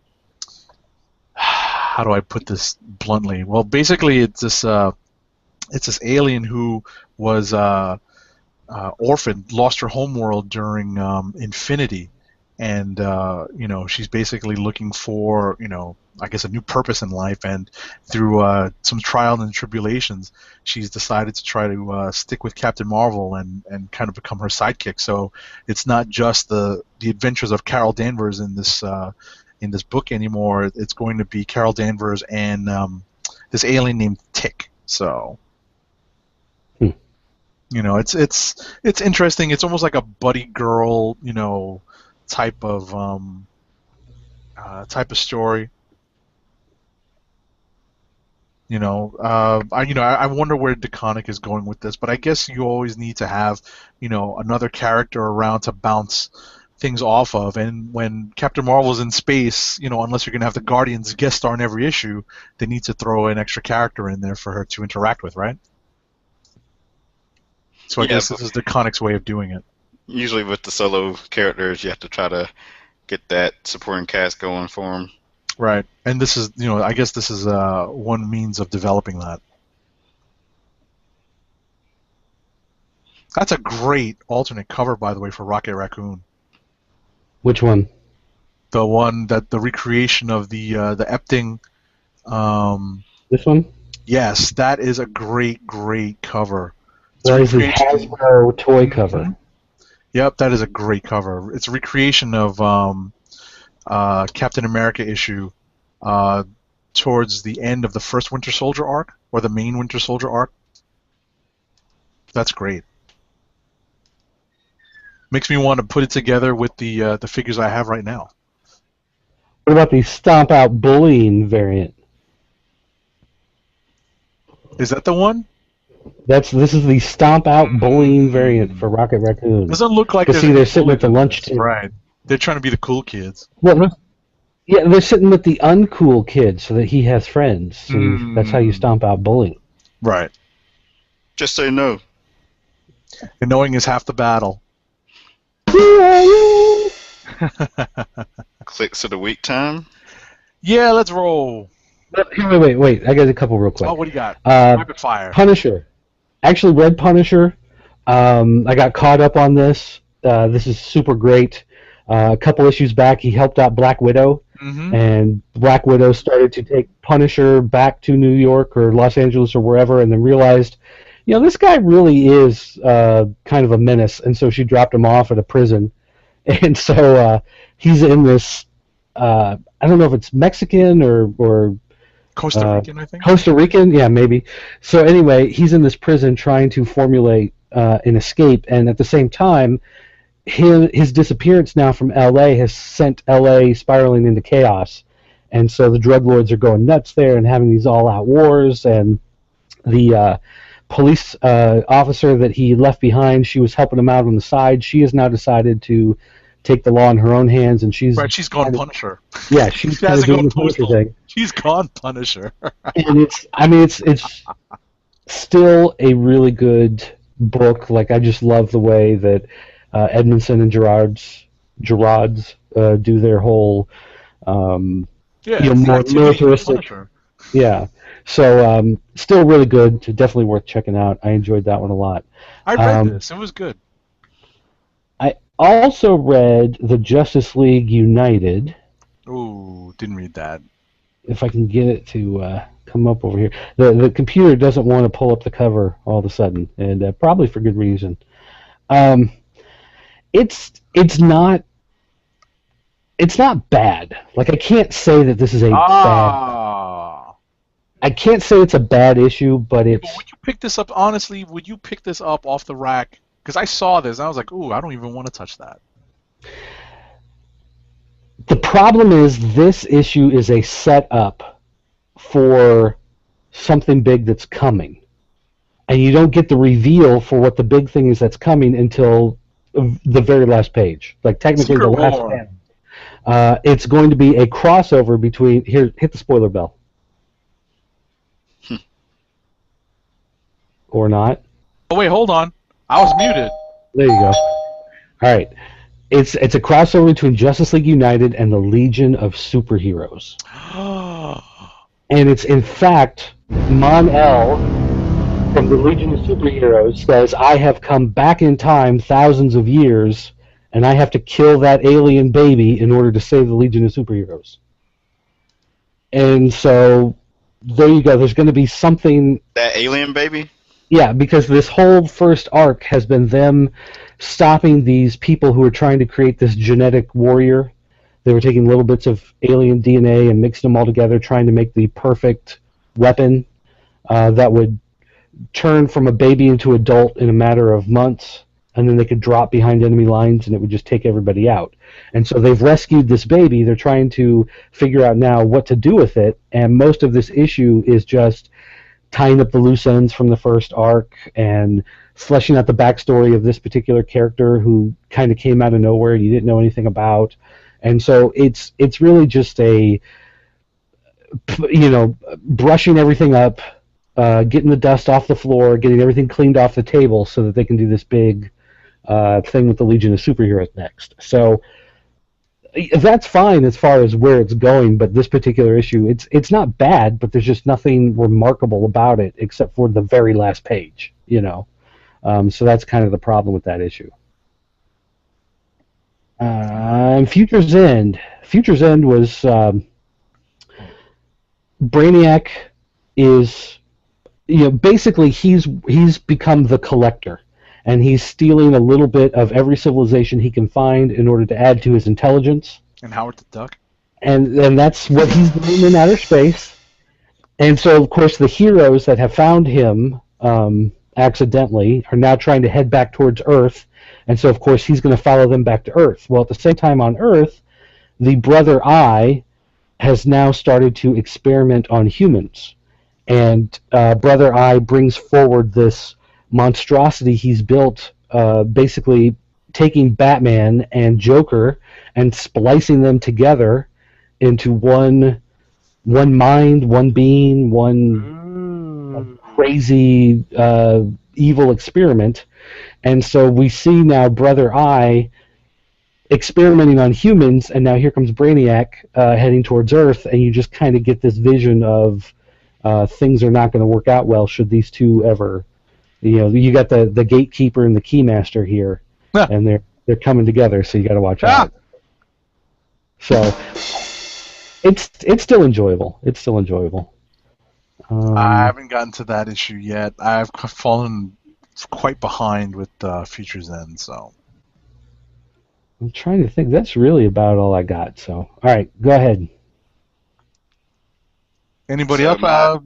Speaker 3: how do I put this bluntly? Well, basically, it's this alien who was orphaned, lost her homeworld during Infinity, and she's basically looking for I guess a new purpose in life, and through some trials and tribulations, she's decided to try to stick with Captain Marvel and kind of become her sidekick. So it's not just the adventures of Carol Danvers in this book anymore. It's going to be Carol Danvers and this alien named Tick. So it's interesting. It's almost like a buddy girl type of story. I wonder where DeConnick is going with this, but I guess you always need to have, another character around to bounce things off of. And when Captain Marvel's in space, unless you're going to have the Guardians guest star in every issue, they need to throw an extra character in there for her to interact with, right? So I guess this is DeConnick's way of doing it.
Speaker 1: Usually with the solo characters, you have to try to get that supporting cast going for them.
Speaker 3: Right, and this is, I guess this is one means of developing that. That's a great alternate cover, by the way, for Rocket Raccoon.
Speaker 2: Which one?
Speaker 3: The one the recreation of the Epting.
Speaker 2: This one?
Speaker 3: Yes, that is a great cover.
Speaker 2: That is the Hasbro toy cover.
Speaker 3: Yep, that is a great cover. It's a recreation of Captain America issue towards the end of the first Winter Soldier arc, or the main Winter Soldier arc. That's great. Makes me want to put it together with the figures I have right now.
Speaker 2: What about the Stomp Out Bullying variant?
Speaker 3: Is that the one?
Speaker 2: This is the Stomp Out Bullying variant for Rocket Raccoon.
Speaker 3: Doesn't look like
Speaker 2: they're sitting at the lunch table.
Speaker 3: Right. They're trying to be the cool kids.
Speaker 2: Well, yeah, they're sitting with the uncool kids so that he has friends. And that's how you stomp out bullying.
Speaker 3: Right.
Speaker 1: Just say no.
Speaker 3: And knowing is half the battle.
Speaker 1: Clicks of the week time.
Speaker 3: Yeah, let's roll.
Speaker 2: Wait. I got a couple real quick.
Speaker 3: Oh, what do you got? Rapid fire.
Speaker 2: Punisher. Actually read Punisher. I got caught up on this. This is super great. A couple issues back, he helped out Black Widow, and Black Widow started to take Punisher back to New York or Los Angeles or wherever, and then realized, this guy really is kind of a menace, and so she dropped him off at a prison. And so he's in this, I don't know if it's Mexican or
Speaker 3: Costa Rican, I think.
Speaker 2: Costa Rican, yeah, maybe. So anyway, he's in this prison trying to formulate an escape, and at the same time, his disappearance now from L.A. has sent L.A. spiraling into chaos, and so the drug lords are going nuts there and having these all-out wars, and the police officer that he left behind, she was helping him out on the side. She has now decided to take the law in her own hands, and she's
Speaker 3: gone Punisher.
Speaker 2: Yeah, she's kind of doing the Punisher thing.
Speaker 3: She's gone Punisher.
Speaker 2: And it's still a really good book. Like, I just love the way that Edmondson and Gerard's do their whole more militaristic. Yeah, so still really good. Definitely worth checking out. I enjoyed that one a lot.
Speaker 3: I read this. It was good.
Speaker 2: I also read the Justice League United.
Speaker 3: Ooh, didn't read that. If
Speaker 2: I can get it to come up over here. The computer doesn't want to pull up the cover all of a sudden, and probably for good reason. It's not bad. Like, I can't say that this is a bad. I can't say it's a bad issue, but it's.
Speaker 3: But would you pick this up? Honestly, would you pick this up off the rack? Because I saw this and I was like, ooh, I don't even want to touch that.
Speaker 2: The problem is this issue is a setup for something big that's coming, and you don't get the reveal for what the big thing is that's coming until the very last page, like technically the last panel. It's going to be a crossover between. Here, hit the spoiler bell. Or not.
Speaker 3: Oh wait, hold on. I was muted.
Speaker 2: There you go. All right. It's a crossover between Justice League United and the Legion of Superheroes. And it's, in fact, Mon-El from the Legion of Superheroes says, I have come back in time thousands of years, and I have to kill that alien baby in order to save the Legion of Superheroes. And so, there you go. There's going to be something...
Speaker 1: That alien baby?
Speaker 2: Yeah, because this whole first arc has been them stopping these people who are trying to create this genetic warrior. They were taking little bits of alien DNA and mixing them all together, trying to make the perfect weapon that would turn from a baby into adult in a matter of months, and then they could drop behind enemy lines and it would just take everybody out. And so they've rescued this baby. They're trying to figure out now what to do with it, and most of this issue is just tying up the loose ends from the first arc and fleshing out the backstory of this particular character who kind of came out of nowhere and you didn't know anything about. And so it's really just a, brushing everything up, getting the dust off the floor, getting everything cleaned off the table so that they can do this big thing with the Legion of Superheroes next. So that's fine as far as where it's going, but this particular issue, it's not bad, but there's just nothing remarkable about it except for the very last page, So that's kind of the problem with that issue. And Future's End. Future's End was Brainiac is, basically he's become the collector. And he's stealing a little bit of every civilization he can find in order to add to his intelligence.
Speaker 3: And Howard the Duck.
Speaker 2: And that's what he's doing in outer space. And so, of course, the heroes that have found him accidentally are now trying to head back towards Earth. And so, of course, he's going to follow them back to Earth. Well, at the same time on Earth, the Brother Eye has now started to experiment on humans. And Brother Eye brings forward this monstrosity he's built, basically taking Batman and Joker and splicing them together into one mind, one being, one crazy evil experiment. And so we see now Brother Eye experimenting on humans, and now here comes Brainiac heading towards Earth, and you just kind of get this vision of things are not going to work out well should these two ever. You got the gatekeeper and the keymaster here, and they're coming together, so you got to watch out. So it's still enjoyable. It's still enjoyable.
Speaker 3: I haven't gotten to that issue yet. I've fallen quite behind with Future's End, so.
Speaker 2: I'm trying to think. That's really about all I got. So, all right, go ahead.
Speaker 3: Anybody
Speaker 1: So
Speaker 3: else?
Speaker 1: my-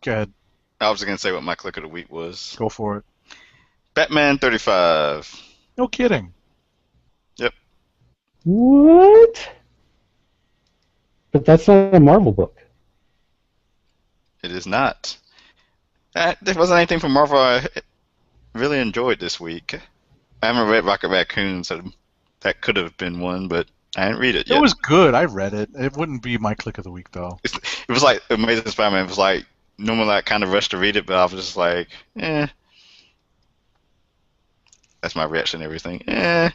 Speaker 3: Go ahead.
Speaker 1: I was going to say what my click of the week was.
Speaker 3: Go for it.
Speaker 1: Batman 35.
Speaker 3: No kidding.
Speaker 2: What? But that's not a Marvel book.
Speaker 1: It is not. There wasn't anything from Marvel I really enjoyed this week. I haven't read Rocket Raccoon, so that could have been one, but I didn't read it yet.
Speaker 3: It was good. I read it. It wouldn't be my click of the week, though.
Speaker 1: It was like Amazing Spider-Man. It was like, normally I kind of rushed to read it, but I was just like, eh. That's my reaction to everything. Eh.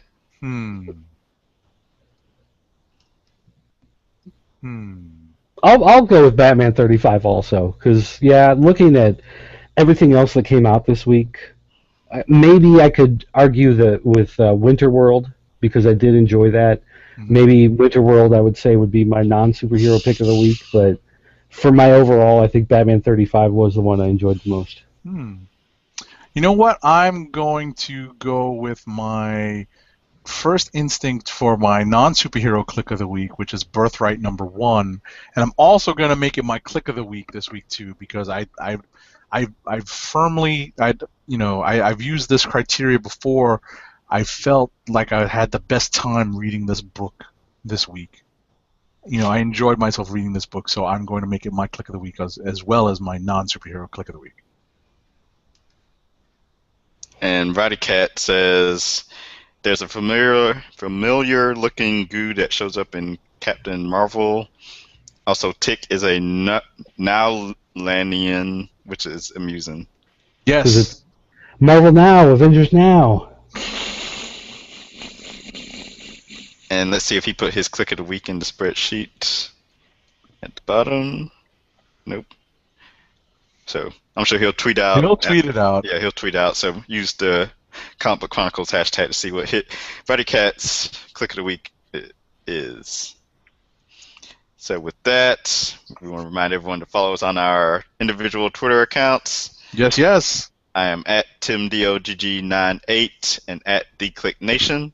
Speaker 2: I'll go with Batman 35 also, because looking at everything else that came out this week, maybe I could argue that with Winter World, because I did enjoy that. Maybe Winter World I would say would be my non-superhero pick of the week, but for my overall, I think Batman 35 was the one I enjoyed the most.
Speaker 3: You know what? I'm going to go with my first instinct for my non-superhero click of the week, which is Birthright #1, and I'm also going to make it my click of the week this week too, because I've used this criteria before. I felt like I had the best time reading this book this week. I enjoyed myself reading this book, so I'm going to make it my click of the week as well as my non-superhero click of the week.
Speaker 1: And Roddy Cat says, there's a familiar-looking goo that shows up in Captain Marvel. Also, Tick is a Nowlandian, which is amusing.
Speaker 3: Yes.
Speaker 2: It's Marvel Now, Avengers Now.
Speaker 1: And let's see if he put his click of the week in the spreadsheet at the bottom. Nope. So I'm sure he'll tweet out.
Speaker 3: He'll tweet it out.
Speaker 1: Yeah, he'll tweet out. So use the Comic Book Chronicles hashtag to see what hit Roddy Cat's click of the week is. So with that, we want to remind everyone to follow us on our individual Twitter accounts.
Speaker 3: Yes.
Speaker 1: I am at TimDOGG98 and at TheClickNation.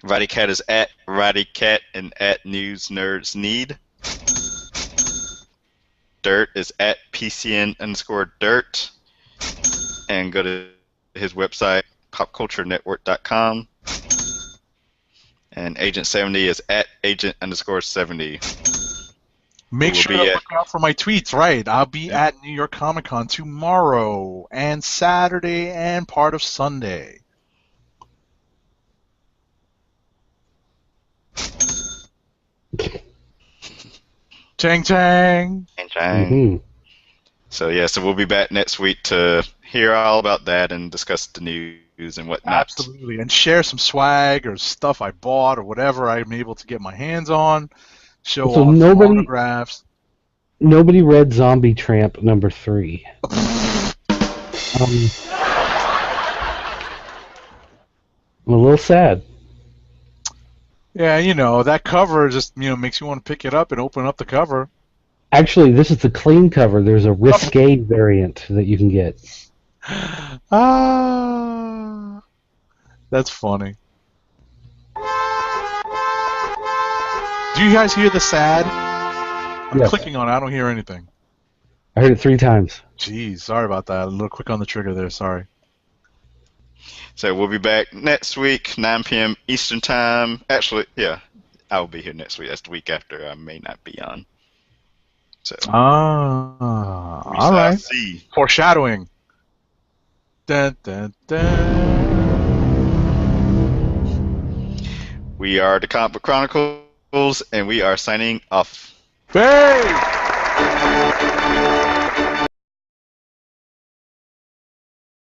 Speaker 1: Roddy Cat is at Roddy Cat and at News Nerds Need. Dirt is at PCN_Dirt. And go to his website, popculturenetwork.com. And Agent 70 is at Agent_70.
Speaker 3: Make sure to look out for my tweets, right? I'll be at New York Comic Con tomorrow and Saturday and part of Sunday. Chang Chang.
Speaker 1: Chang Chang. So we'll be back next week to hear all about that and discuss the news and whatnot.
Speaker 3: Absolutely, and share some swag or stuff I bought or whatever I'm able to get my hands on. Show off some autographs.
Speaker 2: Nobody read Zombie Tramp #3. I'm a little sad.
Speaker 3: Yeah, that cover just makes you want to pick it up and open up the cover.
Speaker 2: Actually, this is the clean cover. There's a risque variant that you can get.
Speaker 3: That's funny. Do you guys hear the sad? I'm clicking on it. I don't hear anything.
Speaker 2: I heard it 3 times.
Speaker 3: Jeez, sorry about that. A little quick on the trigger there. Sorry.
Speaker 1: So we'll be back next week, 9 p.m. Eastern Time. Actually, I'll be here next week. That's the week after. I may not be on. So.
Speaker 3: All right.
Speaker 1: See.
Speaker 3: Foreshadowing. Dun, dun, dun.
Speaker 1: We are the Comic Book Chronicles, and we are signing off.
Speaker 3: Hey!